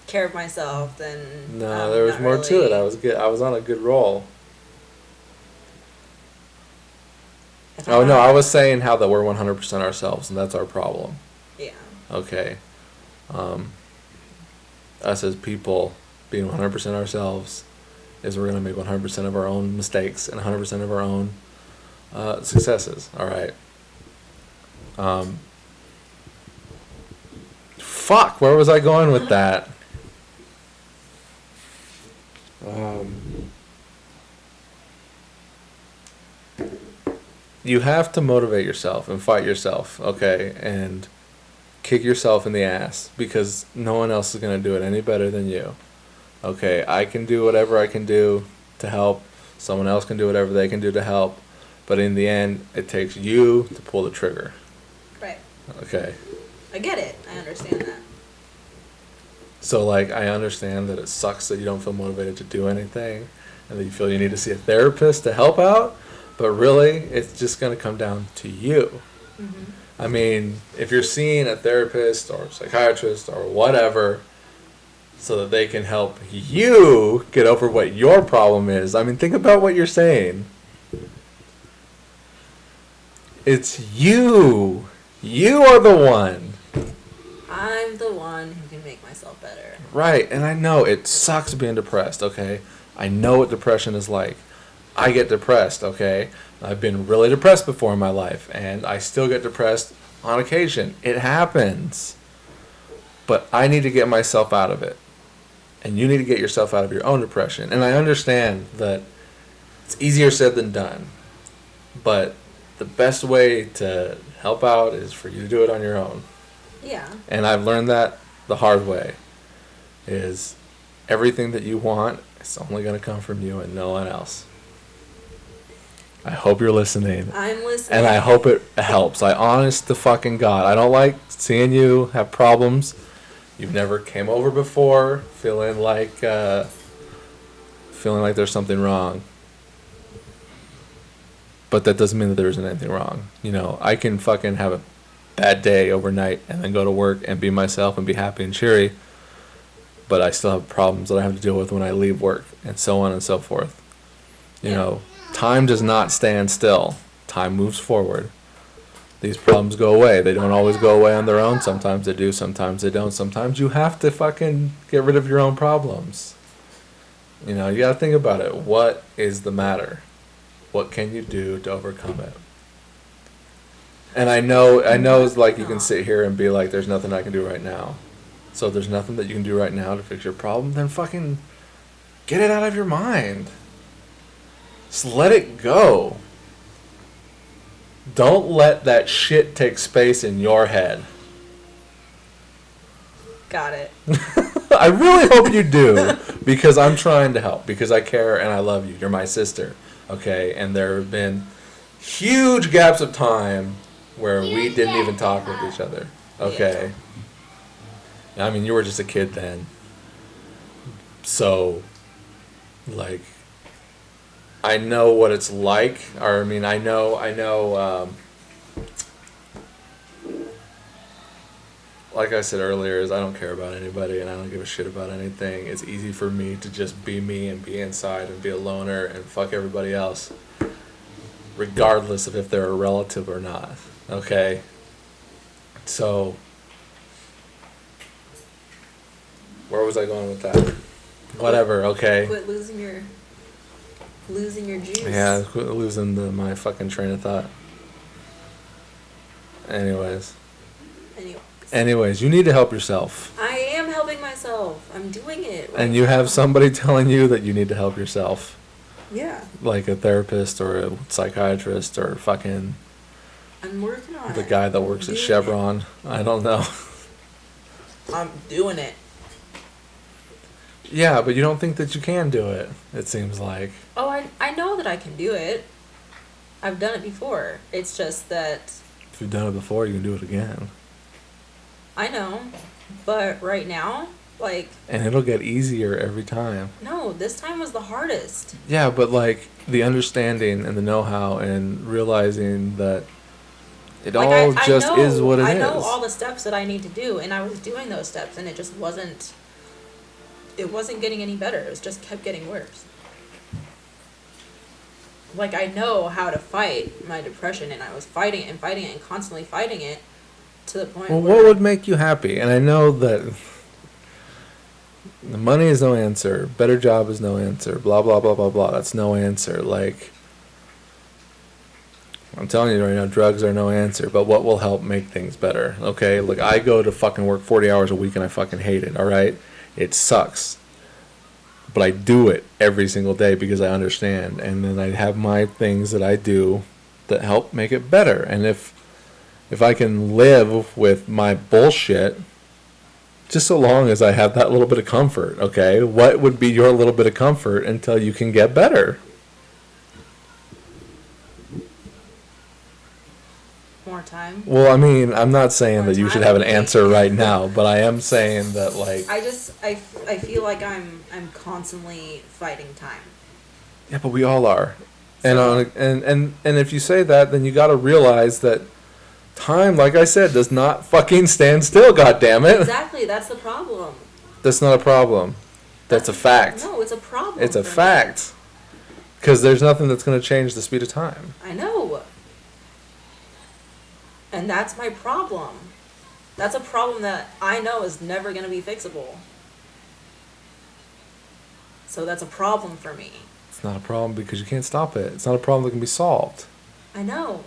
care of myself, then
No, there was more to it. I was on a good roll. Oh no, I was saying how that we're 100% ourselves, and that's our problem.
Yeah.
Okay. Us as people being 100% ourselves is we're going to make 100% of our own mistakes and 100% of our own successes. All right. Fuck, where was I going with that? You have to motivate yourself and fight yourself, okay, and kick yourself in the ass, because no one else is going to do it any better than you. Okay, I can do whatever I can do to help. Someone else can do whatever they can do to help. But in the end, it takes you to pull the trigger.
Right.
Okay.
I get it. I understand that.
So, like, I understand that it sucks that you don't feel motivated to do anything and that you feel you need to see a therapist to help out. But really, it's just going to come down to you.
Mm-hmm.
I mean, if you're seeing a therapist or a psychiatrist or whatever so that they can help you get over what your problem is, I mean, think about what you're saying. It's you. You are the one.
I'm the one who can make myself better.
Right, and I know it sucks being depressed, okay? I know what depression is like. I get depressed, okay? I've been really depressed before in my life, and I still get depressed on occasion. It happens. But I need to get myself out of it. And you need to get yourself out of your own depression. And I understand that it's easier said than done. But the best way to help out is for you to do it on your own.
Yeah.
And I've learned that the hard way. Is everything that you want is only going to come from you and no one else. I hope you're listening.
I'm listening.
And I hope it helps. I honest to fucking God. I don't like seeing you have problems. You've never came over before feeling like there's something wrong. But that doesn't mean that there isn't anything wrong. You know, I can fucking have a bad day overnight and then go to work and be myself and be happy and cheery. but I still have problems that I have to deal with when I leave work, and so on and so forth. You know, time does not stand still. Time moves forward. These problems go away. They don't always go away on their own. Sometimes they do, sometimes they don't. Sometimes you have to fucking get rid of your own problems. You know, you gotta think about it. What is the matter? What can you do to overcome it? And I know it's like you can sit here and be like, there's nothing I can do right now. So if there's nothing that you can do right now to fix your problem, then fucking get it out of your mind. Just let it go. Don't let that shit take space in your head.
Got it.
I really hope you do, because I'm trying to help, because I care and I love you. You're my sister, okay? And there have been huge gaps of time where we didn't even talk with each other, okay? I mean, you were just a kid then. So, like, I know what it's like, or I mean, I know, like I said earlier, is I don't care about anybody and I don't give a shit about anything. It's easy for me to just be me and be inside and be a loner and fuck everybody else, regardless of if they're a relative or not, okay? So, where was I going with that? Whatever, okay?
Quit losing your juice.
Yeah, quit losing my fucking train of thought. Anyways, you need to help yourself.
I am helping myself. I'm doing it. Right
And you have somebody telling you that you need to help yourself.
Yeah.
Like a therapist or a psychiatrist or fucking
I'm working on it.
the guy that works at Chevron. I don't know.
I'm doing it.
Yeah, but you don't think that you can do it, it seems like.
Oh, I know that I can do it. I've done it before. It's just that...
If you've done it before, you can do it again.
I know. But right now, like...
And it'll get easier every time.
No, this time was the hardest.
Yeah, but like the understanding and the know-how and realizing that it
like
all
I
just
know,
is what it is.
I know all the steps that I need to do, and I was doing those steps, and it just wasn't... It wasn't getting any better. It just kept getting worse. Like, I know how to fight my depression, and I was fighting it and fighting it and constantly fighting it to the point
Well,
where...
what would make you happy? And I know that the money is no answer, better job is no answer, blah, blah, blah, blah, blah. That's no answer. Like, I'm telling you right now, drugs are no answer, but what will help make things better, okay? Like, I go to fucking work 40 hours a week and I fucking hate it, all right? It sucks. But I do it every single day because I understand. And then I have my things that I do that help make it better. And if I can live with my bullshit, just so long as I have that little bit of comfort, okay? What would be your little bit of comfort until you can get better?
More time.
Well, I mean, I'm not saying that you should have an
time.
answer right now, but I am saying that, like...
I feel like I'm constantly fighting time.
Yeah, but we all are. And if you say that, then you got to realize that time, like I said, does not fucking stand still, goddammit.
Exactly, that's the problem.
That's not a problem. That's a fact.
No, it's a problem.
It's a
for me.
fact. Because there's nothing that's going to change the speed of time.
I know. And that's my problem. That's a problem that I know is never going to be fixable. So that's a problem for me.
It's not a problem because you can't stop it. It's not a problem that can be solved.
I know.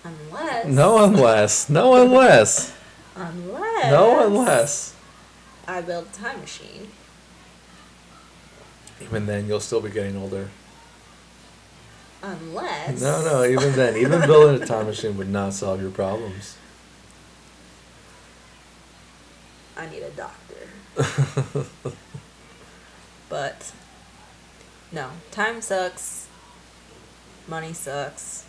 Unless...
No unless. No unless.
Unless...
No unless.
I build a time machine.
Even then, you'll still be getting older.
Unless...
No, even then. Even building a time machine would not solve your problems.
I need a doctor. But... No. Time sucks. Money sucks.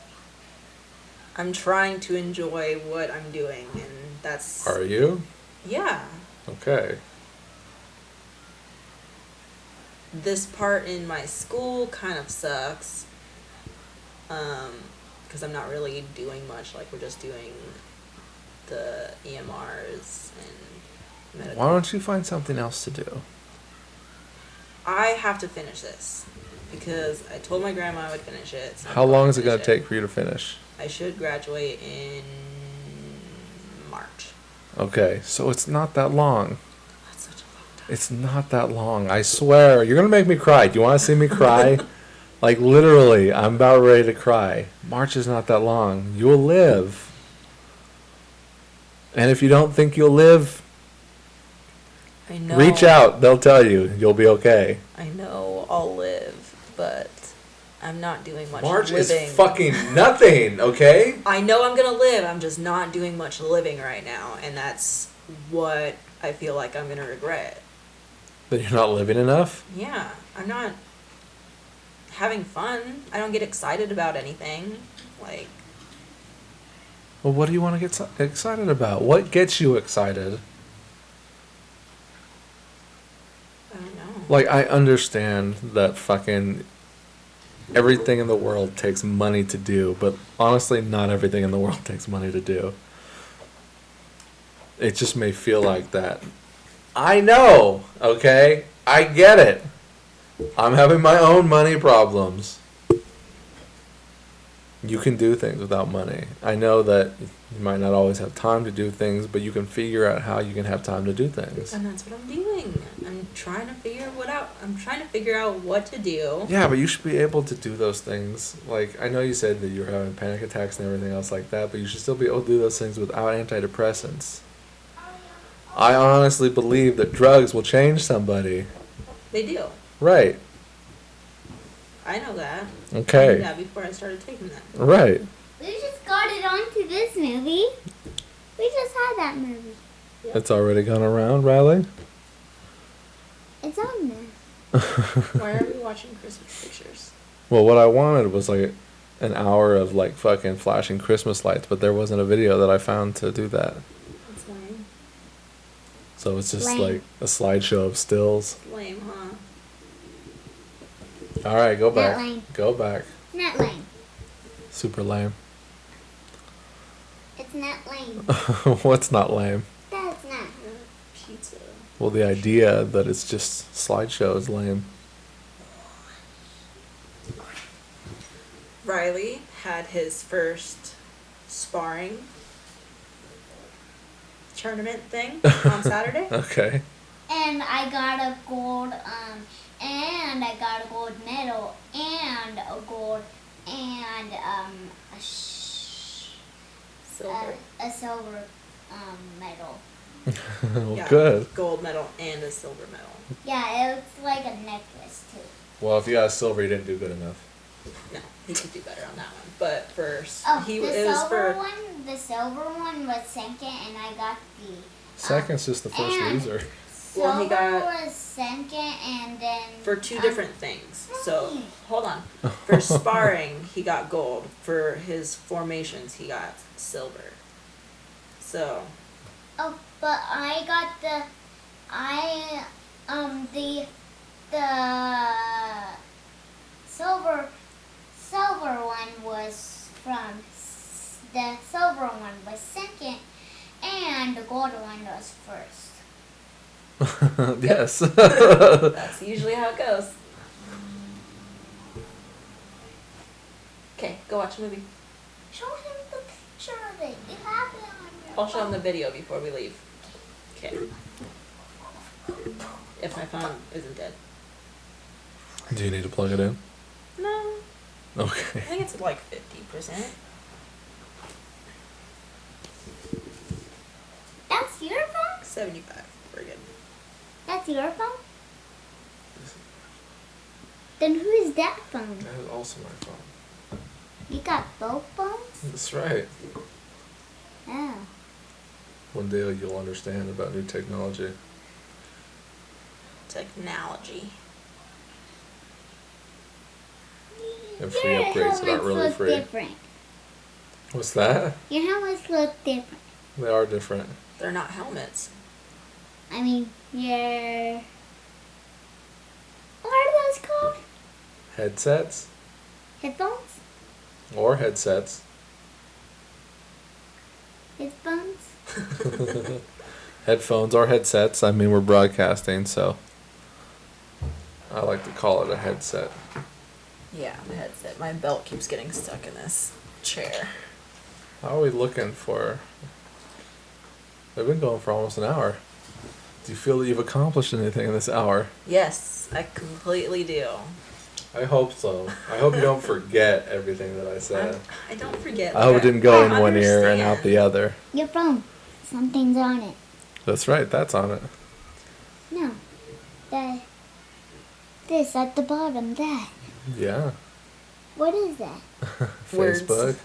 I'm trying to enjoy what I'm doing, and that's...
Are you?
Yeah.
Okay.
This part in my school kind of sucks. Because I'm not really doing much. Like, we're just doing the EMRs and meditate.
Why don't you find something else to do?
I have to finish this because I told my grandma I would finish it. So
How long is it going to take for you to finish?
I should graduate in March.
Okay, so it's not that long.
That's such a long time.
It's not that long. I swear. You're going to make me cry. Do you want to see me cry? Like, literally, I'm about ready to cry. March is not that long. You'll live. And if you don't think you'll live,
I know.
reach out. They'll tell you. You'll be okay.
I know I'll live, but I'm not doing much
March
living.
is fucking nothing, okay?
I know I'm gonna live. I'm just not doing much living right now, and that's what I feel like I'm gonna regret.
That you're not living enough?
Yeah, I'm not having fun. I don't get excited about anything. Like,
Well, what do you want to get excited about? What gets you excited?
I don't know.
Like, I understand that fucking everything in the world takes money to do, but honestly, not everything in the world takes money to do. It just may feel like that. I know, okay? I get it. I'm having my own money problems. You can do things without money. I know that you might not always have time to do things, but you can figure out how you can have time to do things.
And that's what I'm doing. I'm trying to figure out what to do.
Yeah, but you should be able to do those things. Like, I know you said that you're having panic attacks and everything else like that, but you should still be able to do those things without antidepressants. I honestly believe that drugs will change somebody.
They do.
Right.
I know that. I knew
Okay.
that before I started taking them.
Right.
We just got it onto this movie. We just had that movie.
It's already gone around, Riley?
It's on there.
Why are we watching Christmas pictures?
Well, what I wanted was like an hour of like fucking flashing Christmas lights, but there wasn't a video that I found to do that.
That's lame.
So it's just
Lame.
like a slideshow of stills.
Lame, huh?
Alright, go back.
lame.
Go back.
Not lame.
Super lame.
It's not lame.
What's not lame?
That's not.
Pizza.
Well, the idea that it's just slideshow is lame.
Riley had his first sparring tournament thing on Saturday.
Okay.
And I got a gold, and I got a gold medal, and a gold, and
Silver.
a silver medal.
Well,
Yeah,
good.
Gold medal and a silver medal.
Yeah, it was like a necklace too.
Well, if you got a silver, you didn't do good enough.
No, he could do better on that one. But first,
Oh,
it
the
was
silver
for
one. The silver one was second, and I got the
Second's just the first
and-
loser.
Well,
silver
he got-
was second, and then
for two different things. So
Mommy.
hold on. For sparring, he got gold. For his formations, he got silver. So
Oh, but I got the silver one was from the silver one was second, and the gold one was first.
Yes.
that's usually how it goes. Okay, go watch a movie.
Show him the picture of it. You have it on your
I'll show him
phone.
the video before we leave. Okay. If my phone isn't dead.
Do you need to plug it in?
No, I
Okay.
think it's like 50%.
That's your phone?
75. We're good.
That's your phone? Then whose that phone?
That is also my phone.
You got both phones?
That's right.
Oh.
One day you'll understand about new technology.
Technology.
And free
Your
upgrades that aren't
helmets
really
look
free.
different.
What's that?
Your helmets look different.
They are different.
They're not helmets.
I mean, your... What are those called?
Headsets
Headphones?
or headsets.
Headphones?
Headphones or headsets. I mean, we're broadcasting, so I like to call it a headset.
Yeah, the headset. My belt keeps getting stuck in this chair.
How are we looking for? We've been going for almost an hour. Do you feel that you've accomplished anything in this hour?
Yes, I completely do.
I hope so. I hope you don't forget everything that I said.
I don't forget.
I hope it didn't go
I
in one ear and out
understand.
the other.
Your phone. Something's on it.
That's right, that's on it.
No. This at the bottom, that.
Yeah.
What is that?
Words.
Facebook.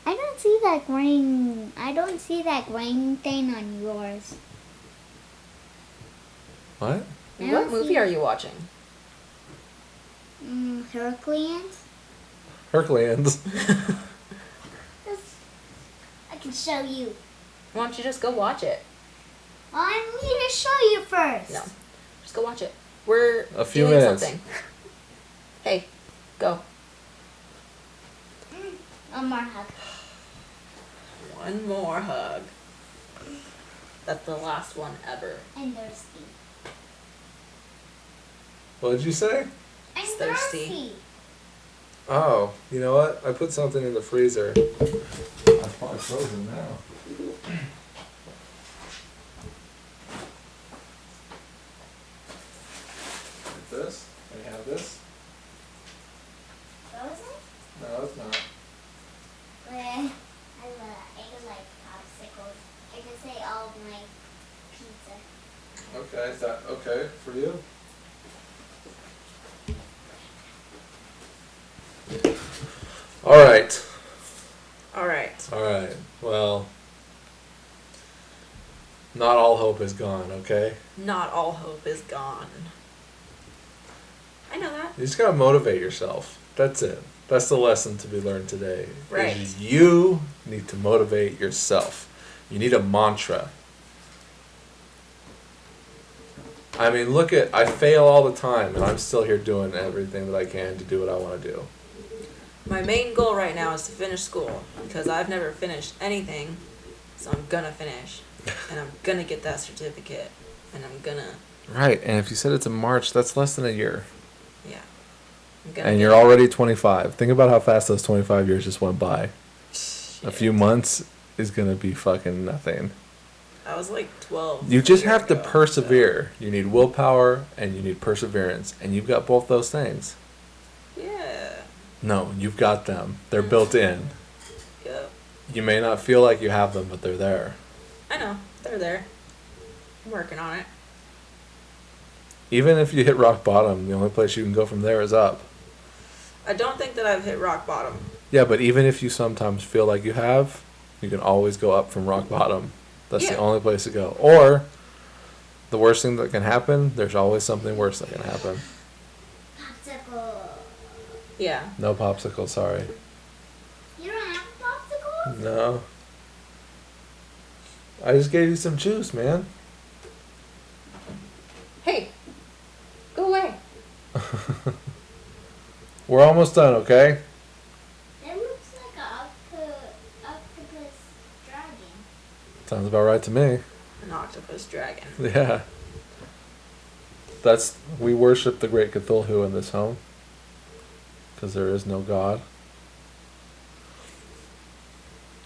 I don't see that green. I don't see that green thing on yours.
What?
I
What
don't
movie
see-
are you watching?
Herculeans.
Herculeans.
I can show you.
Why don't you just go watch it?
I need to show you first.
No, just go watch it. We're
A few
doing
minutes.
something. Hey, go.
One more hug.
One more hug. That's the last one ever.
I'm thirsty.
What did you say?
I'm
Thirsty.
thirsty.
Oh, you know what? I put something in the freezer. That's probably frozen now. Like this? I have this?
Frozen?
No, it's not.
I like popsicles. I can say all of my pizza.
Okay, is that okay for you? Alright.
Alright.
Alright. Well, not all hope is gone, okay?
Not all hope is gone. I know that.
You just gotta motivate yourself. That's it. That's the lesson to be learned today.
Right.
Is you need to motivate yourself. You need a mantra. I mean, look at, I fail all the time, and I'm still here doing everything that I can to do what I want to do.
My main goal right now is to finish school because I've never finished anything, so I'm gonna finish, and I'm gonna get that certificate, and I'm gonna,
Right, and if you said it's in March, that's less than a year.
yeah. I'm gonna
And
get
you're
it.
already 25. Think about how fast those 25 years just went by. A few
Shit.
months is going to be fucking nothing.
I was like 12.
You just
a year
have to
ago,
persevere. You need willpower and you need perseverance. And you've got both those things.
so- Yeah.
No, you've got them. They're built in.
Yep.
You may not feel like you have them, but they're there.
I know. They're there. I'm working on it.
Even if you hit rock bottom, the only place you can go from there is up.
I don't think that I've hit rock bottom.
Yeah, but even if you sometimes feel like you have, you can always go up from rock bottom. That's the
Yeah.
only place to go. Or, the worst thing that can happen, there's always something worse that can happen.
Popsicle.
Yeah.
No popsicle, sorry.
You don't have popsicles?
No. I just gave you some juice, man.
Hey, go away.
We're almost done, okay?
It looks like an octopus dragon.
Sounds about right to me.
An octopus dragon.
Yeah. We worship the great Cthulhu in this home. Because there is no God.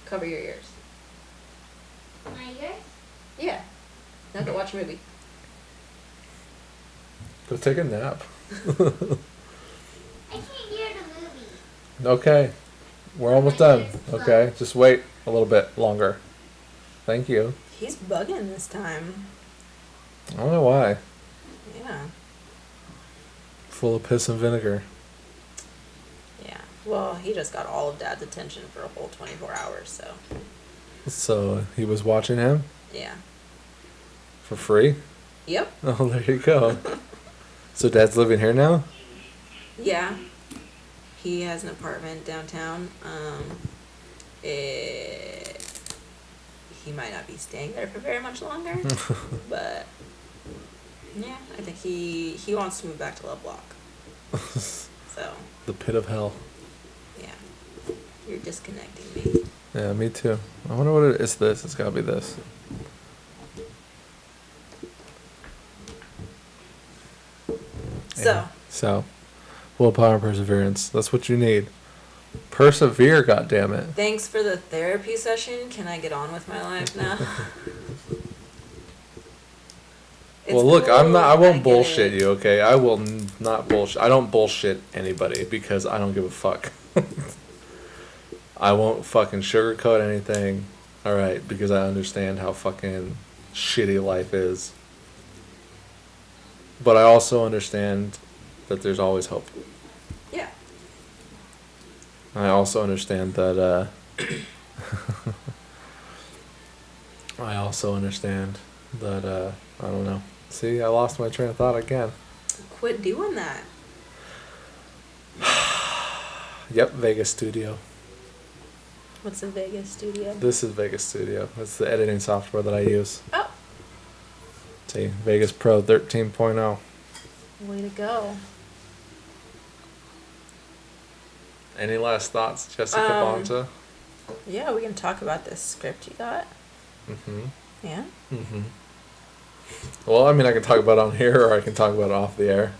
Cover your ears.
My ears?
Yeah. Now go watch a movie.
Go take a nap.
I can't hear the movie.
Okay. We're almost done. Okay. Just wait a little bit longer. Thank you.
He's bugging this time.
I don't know why.
Yeah.
Full of piss and vinegar.
Yeah. Well, he just got all of Dad's attention for a whole 24 hours, so.
So he was watching him
Yeah.
for free?
Yep.
Oh, there you go. So Dad's living here now?
Yeah. He has an apartment downtown. He might not be staying there for very much longer, but yeah, I think he wants to move back to Love Block. So
The pit of hell.
yeah, you're disconnecting me.
Yeah, me too. I wonder what it is. This. It's gotta be this.
So,
So, willpower and perseverance. That's what you need. Persevere, goddammit.
thanks for the therapy session. Can I get on with my life now? It's
Well, look,
cool,
I
I
won't
get
bullshit
it.
you, okay? I will not bullshit. I don't bullshit anybody because I don't give a fuck. I won't fucking sugarcoat anything, alright? Because I understand how fucking shitty life is. But I also understand that there's always hope.
Yeah.
I also understand that, I also understand that, I don't know. See, I lost my train of thought again.
Quit doing that.
Yep, Vegas Studio.
What's a Vegas studio?
This is Vegas Studio. It's the editing software that I use.
Oh,
See, Vegas Pro 13.0.
way to go.
Any last thoughts, Jessica Bonta?
Yeah, we can talk about this script you got.
Mm-hmm.
Yeah?
Mm-hmm. Well, I mean, I can talk about it on here or I can talk about it off the air.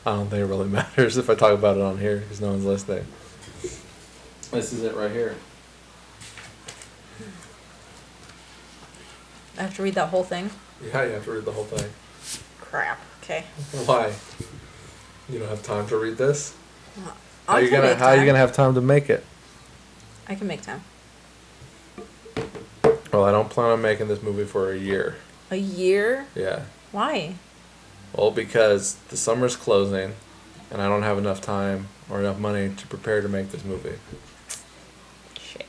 I don't think it really matters if I talk about it on here because no one's listening. This is it right here.
I have to read that whole thing?
Yeah, you have to read the whole thing.
Crap. Okay.
Why? You don't have time to read this? How
I
you
can
gonna
make
How you
time.
gonna have time to make it?
I can make time.
Well, I don't plan on making this movie for a year.
A year?
Yeah.
Why?
Well, because the summer's closing, and I don't have enough time or enough money to prepare to make this movie.
Shit.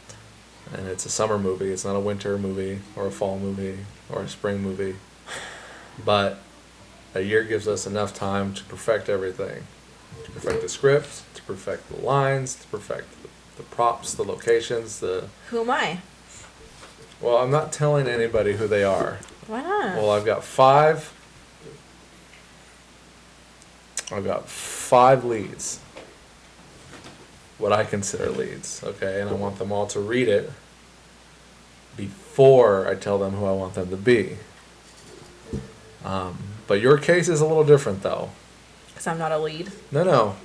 And it's a summer movie. It's not a winter movie or a fall movie or a spring movie. But a year gives us enough time to perfect everything. To perfect the script, to perfect the lines, to perfect the props, the locations, the...
Who am I?
Well, I'm not telling anybody who they are.
Why not?
Well, I've got five leads. What I consider leads, okay? And I want them all to read it before I tell them who I want them to be. But your case is a little different, though.
Because I'm not a lead.
No.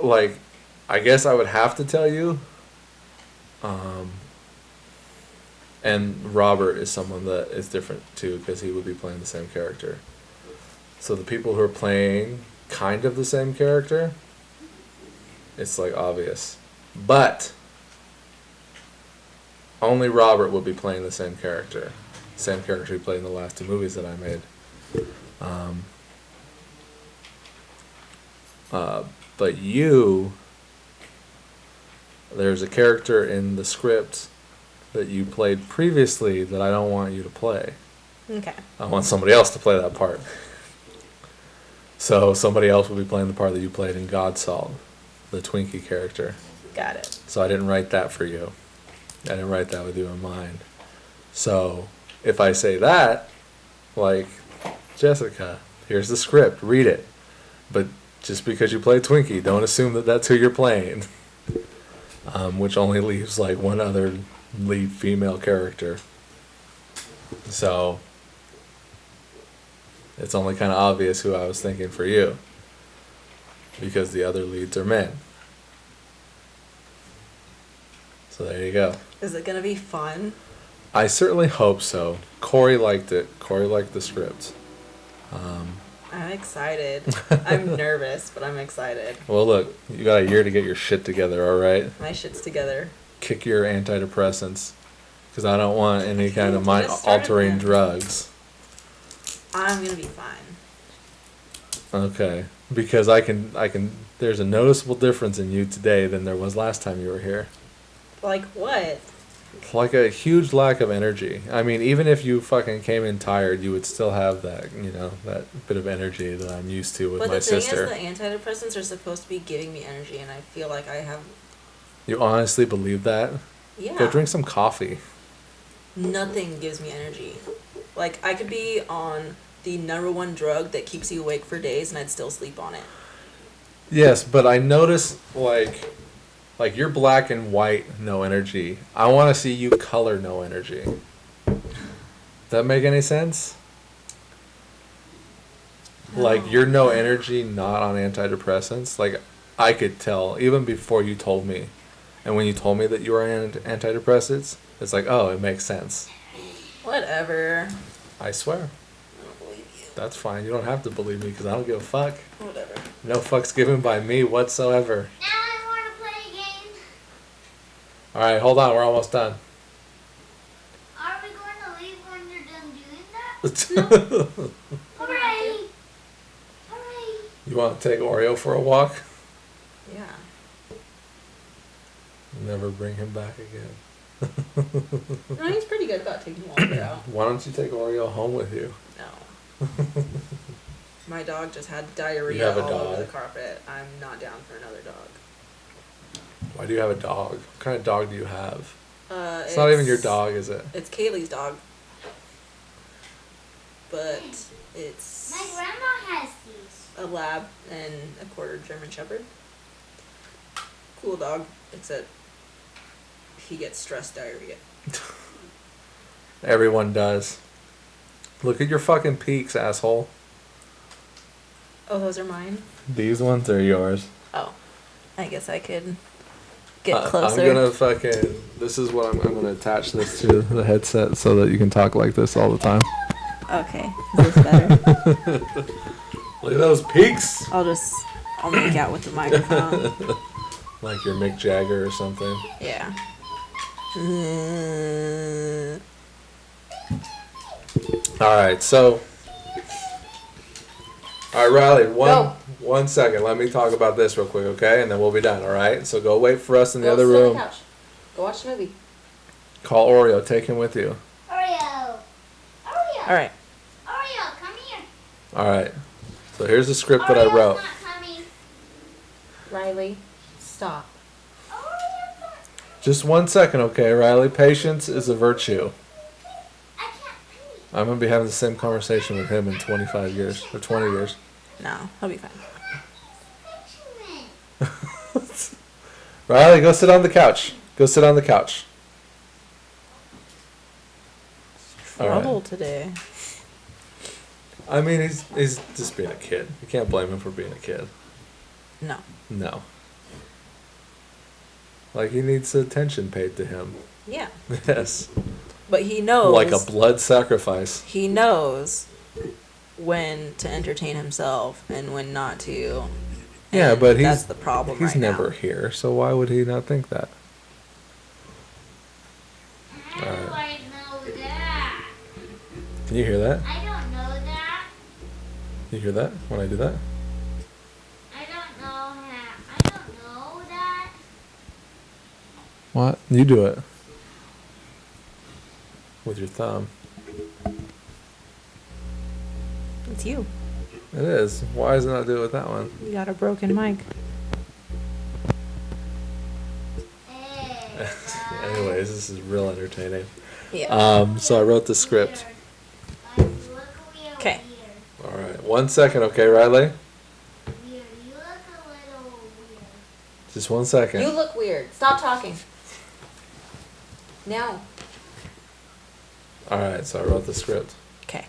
Like, I guess I would have to tell you. And Robert is someone that is different, too, because he would be playing the same character. So the people who are playing kind of the same character, it's, like, obvious. But only Robert would be playing the same character. Same character he played in the last two movies that I made. But you, there's a character in the script that you played previously that I don't want you to play.
Okay.
I want somebody else to play that part. So somebody else will be playing the part that you played in Godsalt, the Twinkie character.
Got it.
So I didn't write that for you. I didn't write that with you in mind. So if I say that, like, Jessica, here's the script, read it. But just because you play Twinkie, don't assume that that's who you're playing. Which only leaves like one other lead female character. So it's only kind of obvious who I was thinking for you. Because the other leads are men. So there you go.
Is it going to be fun?
I certainly hope so. Corey liked it. Corey liked the script.
I'm excited. I'm nervous, but I'm excited.
Well, look, you got a year to get your shit together, all right?
My shit's together.
Kick your antidepressants, because I don't want any kind of
Just
mind-altering
started them.
drugs.
I'm going to be fine.
Okay, because I can. There's a noticeable difference in you today than there was last time you were here.
Like what?
Like a huge lack of energy. I mean, even if you fucking came in tired, you would still have that, that bit of energy that I'm used to with
But
my
the thing
sister.
is, the antidepressants are supposed to be giving me energy, and I feel like I have...
You honestly believe that?
Yeah.
Go drink some coffee.
Nothing gives me energy. Like, I could be on the #1 drug that keeps you awake for days, and I'd still sleep on it.
Yes, but I notice like you're black and white, no energy. I want to see you color, no energy. Does that make any sense? Like you're no energy, not on antidepressants. Like I could tell even before you told me, and when you told me that you were on antidepressants, it's like, oh, it makes sense.
Whatever.
I swear.
I don't believe you.
That's fine. You don't have to believe me because I don't give a fuck.
Whatever.
No fucks given by me whatsoever.
Now I want to play a game.
All right, hold on. We're almost done.
Are we going to leave when you're done doing that? Hooray! Hooray!
You want to take Oreo for a walk?
Yeah.
Never bring him back again.
No, he's pretty good about taking Walker out.
Why don't you take Oreo home with you?
No. My dog just had
You
diarrhea
have a
all over the
dog?
carpet. I'm not down for another dog.
Why do you have a dog? What kind of dog do you have?
It's
not even your dog, is it?
It's Kaylee's dog. But it's
My grandma has these.
a lab and a quarter German Shepherd. Cool dog, except he gets stress diarrhea.
Everyone does. Look at your fucking peaks, asshole.
Oh, those are mine?
These ones are yours.
Oh. I guess I could get
I'm
closer.
gonna fucking. This is what I'm gonna attach this to the headset so that you can talk like this all the time.
Okay, is this better?
Look at those peaks.
I'll make out with the microphone.
Like you're Mick Jagger or something.
Yeah.
All right, so. All right, Riley.
Go.
1 second. Let me talk about this real quick, okay? And then we'll be done. All right. So go wait for us in the other
sit on
room.
the couch. Go watch the movie.
Call Oreo. Take him with you.
Oreo. Oreo.
All right.
Oreo, come here.
All right. So here's the script that I
Oreo's
wrote.
not coming.
Riley, stop.
Oreo's not.
Just 1 second, okay, Riley? Patience is a virtue.
I can't breathe.
I'm gonna be having the same conversation with him in 25 years or 20 years.
No, he'll be fine.
Benjamin.
Riley, go sit on the couch. Go sit on the couch. All right.
Trouble today.
I mean, he's just being a kid. You can't blame him for being a kid.
No.
No. Like he needs attention paid to him.
Yeah.
Yes.
But he knows.
Like a blood sacrifice.
He knows when to entertain himself and when not to.
Yeah,
And
but
that's the problem.
He's
right
never
now.
here, so why would he not think that?
How do I know that?
Can you hear that?
I don't know that.
You hear that when I do that?
I don't know how. I don't know that.
What? You do it. With your thumb.
It's you.
It is. Why does it not do it with that one?
You got a broken mic.
Hey,
Anyways, this is real entertaining.
Yeah.
So I wrote the script.
Okay.
All right. 1 second, okay, Riley?
Weird. You look a little weird.
Just 1 second.
You look weird. Stop talking. No.
All right. So I wrote the script,
Okay.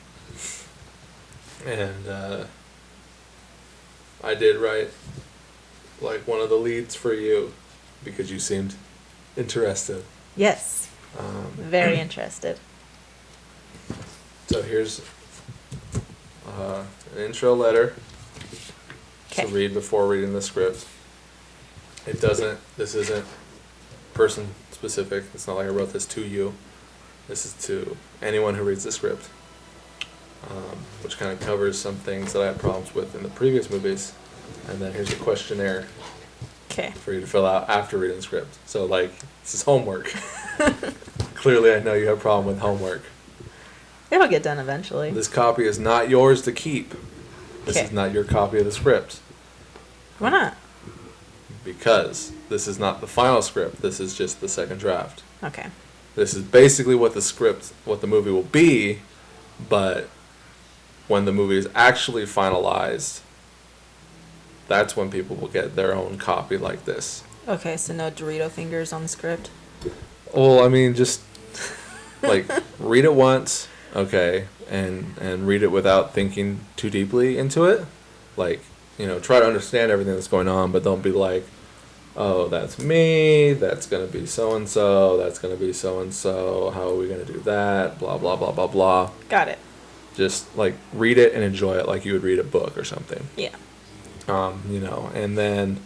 and I did write like one of the leads for you because you seemed interested.
Yes. Very interested.
So here's an intro letter to
Okay.
read before reading the script. This isn't person specific. It's not like I wrote this to you. This is to anyone who reads the script, which kind of covers some things that I had problems with in the previous movies. And then here's a questionnaire
Okay.
for you to fill out after reading the script. So, like, this is homework. Clearly, I know you have a problem with homework.
It'll get done eventually.
This copy is not yours to keep. This
Okay.
is not your copy of the script.
Why not?
Because this is not the final script. This is just the second draft.
Okay.
This is basically what the movie will be, but when the movie is actually finalized, that's when people will get their own copy like this.
Okay, so no Dorito fingers on the script.
Well, I mean, just like read it once, okay, and read it without thinking too deeply into it. Like, try to understand everything that's going on, but don't be like, oh, that's me, that's gonna be so and so, that's gonna be so and so. How are we gonna do that? Blah blah blah blah blah.
Got it.
Just like read it and enjoy it like you would read a book or something.
Yeah.
And then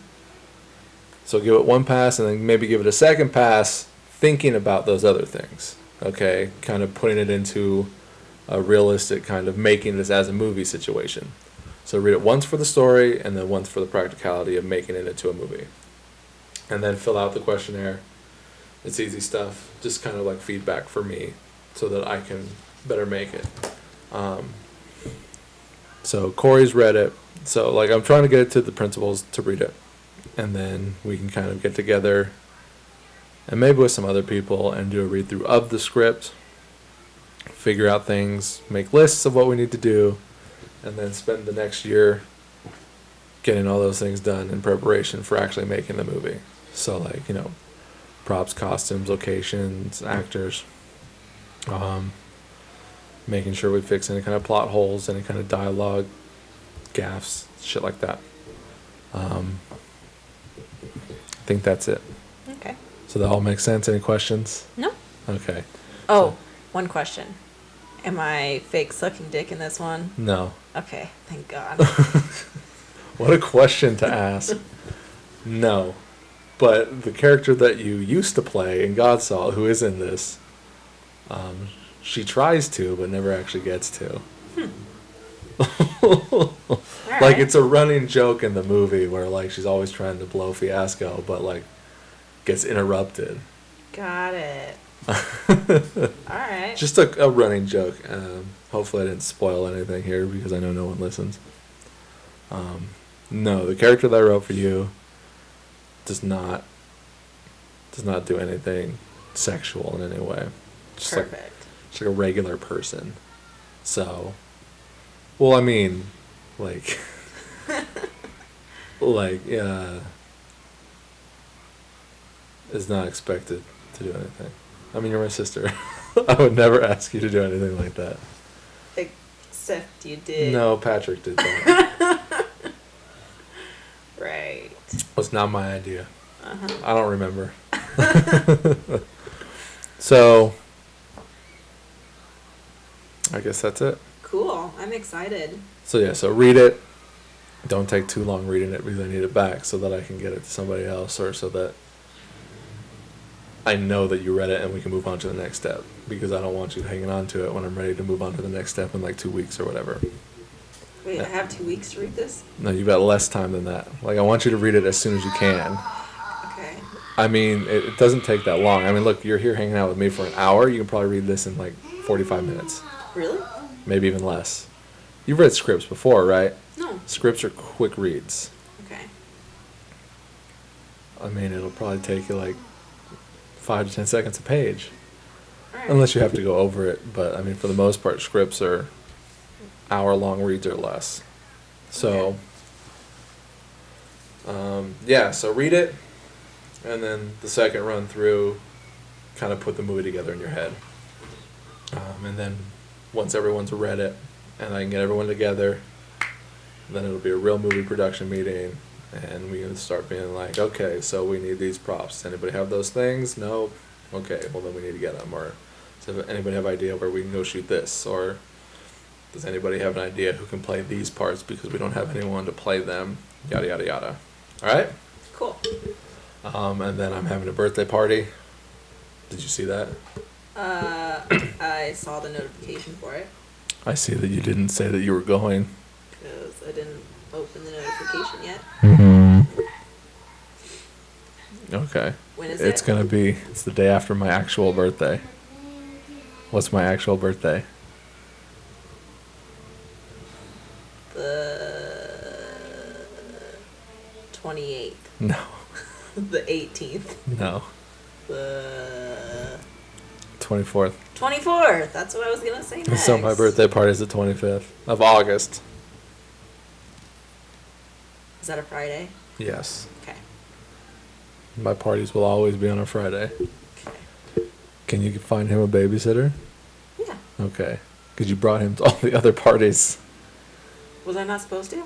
so give it one pass, and then maybe give it a second pass, thinking about those other things. Okay, kind of putting it into a realistic kind of making this as a movie situation. So read it once for the story, and then once for the practicality of making it into a movie. And then fill out the questionnaire. It's easy stuff, just kind of like feedback for me, so that I can better make it. So Corey's read it. So like I'm trying to get it to the principals to read it, and then we can kind of get together, and maybe with some other people, and do a read through of the script, figure out things, make lists of what we need to do, and then spend the next year getting all those things done in preparation for actually making the movie. So like, props, costumes, locations, actors, making sure we fix any kind of plot holes, any kind of dialogue gaffes, shit like that. I think that's it.
Okay.
So that all makes sense? Any questions?
No.
Okay.
Oh, one question. Am I fake sucking dick in this one?
No.
Okay, thank God.
What a question to ask. No. But the character that you used to play in Godsalt, who is in this, she tries to, but never actually gets to. Like,
Alright.
it's a running joke in the movie where, like, she's always trying to blow Fiasco, but, like, gets interrupted.
Got it. Alright.
Just a running joke. Hopefully I didn't spoil anything here, because I know no one listens. No, the character that I wrote for you does not do anything sexual in any way. Just
Perfect.
just like a regular person. So, well, I mean, like, is not expected to do anything. I mean, you're my sister. I would never ask you to do anything like that.
Except you did.
No, Patrick did that.
Right.
Was not my idea.
Uh-huh.
I don't remember. So, I guess that's it.
Cool. I'm excited.
So yeah, so read it. Don't take too long reading it, because I need it back so that I can get it to somebody else, or so that I know that you read it and we can move on to the next step, because I don't want you hanging on to it when I'm ready to move on to the next step in like 2 weeks or whatever.
Wait,
Yeah.
I have 2 weeks to read this?
No, you've got less time than that. Like, I want you to read it as soon as you can.
Okay.
I mean, it doesn't take that long. I mean, look, you're here hanging out with me for an hour. You can probably read this in like 45 minutes.
Really?
Maybe even less. You've read scripts before, right?
No.
Scripts are quick reads.
Okay.
I mean, it'll probably take you like 5 to 10 seconds a page.
Alright.
Unless you have to go over it. But, I mean, for the most part, scripts are hour-long reads or less. So, yeah, so read it. And then the second run through, kind of put the movie together in your head. And then once everyone's read it, and I can get everyone together, then it'll be a real movie production meeting, and we can start being like, okay, so we need these props. Does anybody have those things? No? Okay, well then we need to get them. Or does anybody have an idea where we can go shoot this? Or does anybody have an idea who can play these parts because we don't have anyone to play them? Yada, yada, yada. All right?
Cool.
And then I'm having a birthday party. Did you see that?
I saw the notification for it
I see that you didn't say that you were going.
because I didn't open the notification yet.
Okay.
When is
It's
it?
it's the day after my actual birthday. What's my actual birthday?
The 28th.
No.
The 18th.
No.
The
24th.
24th. That's what I was gonna say next.
So my birthday party is the 25th of August.
Is that a Friday?
Yes.
Okay.
My parties will always be on a Friday.
Okay.
Can you find him a babysitter?
Yeah.
Okay. Because you brought him to all the other parties.
Was I not supposed to?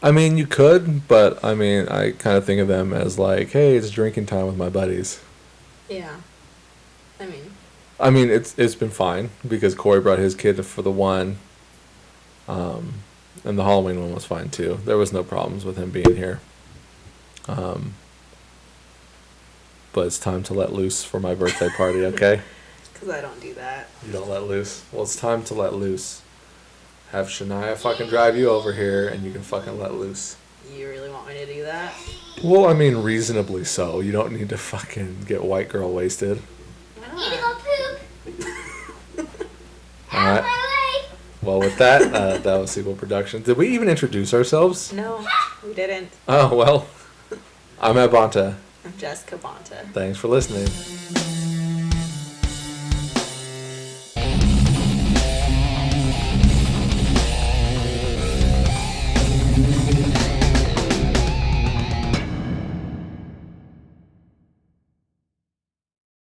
I mean, you could, but I mean, I kind of think of them as like, hey, it's drinking time with my buddies.
Yeah. I mean,
it's been fine because Corey brought his kid for the one, and the Halloween one was fine too. There was no problems with him being here. But it's time to let loose for my birthday party, okay?
because I don't do that.
You don't let loose. Well, it's time to let loose. Have Shania fucking drive you over here, and you can fucking let loose.
You really want me to do that?
Well, I mean, reasonably so. You don't need to fucking get white girl wasted.
Why
Need to
not?
go poop. Out
Alright.
of my way.
Well, with that, that was Sequel Productions. Did we even introduce ourselves?
No, we didn't.
Oh, well. I'm Abanta.
I'm Jessica Bonta.
Thanks for listening.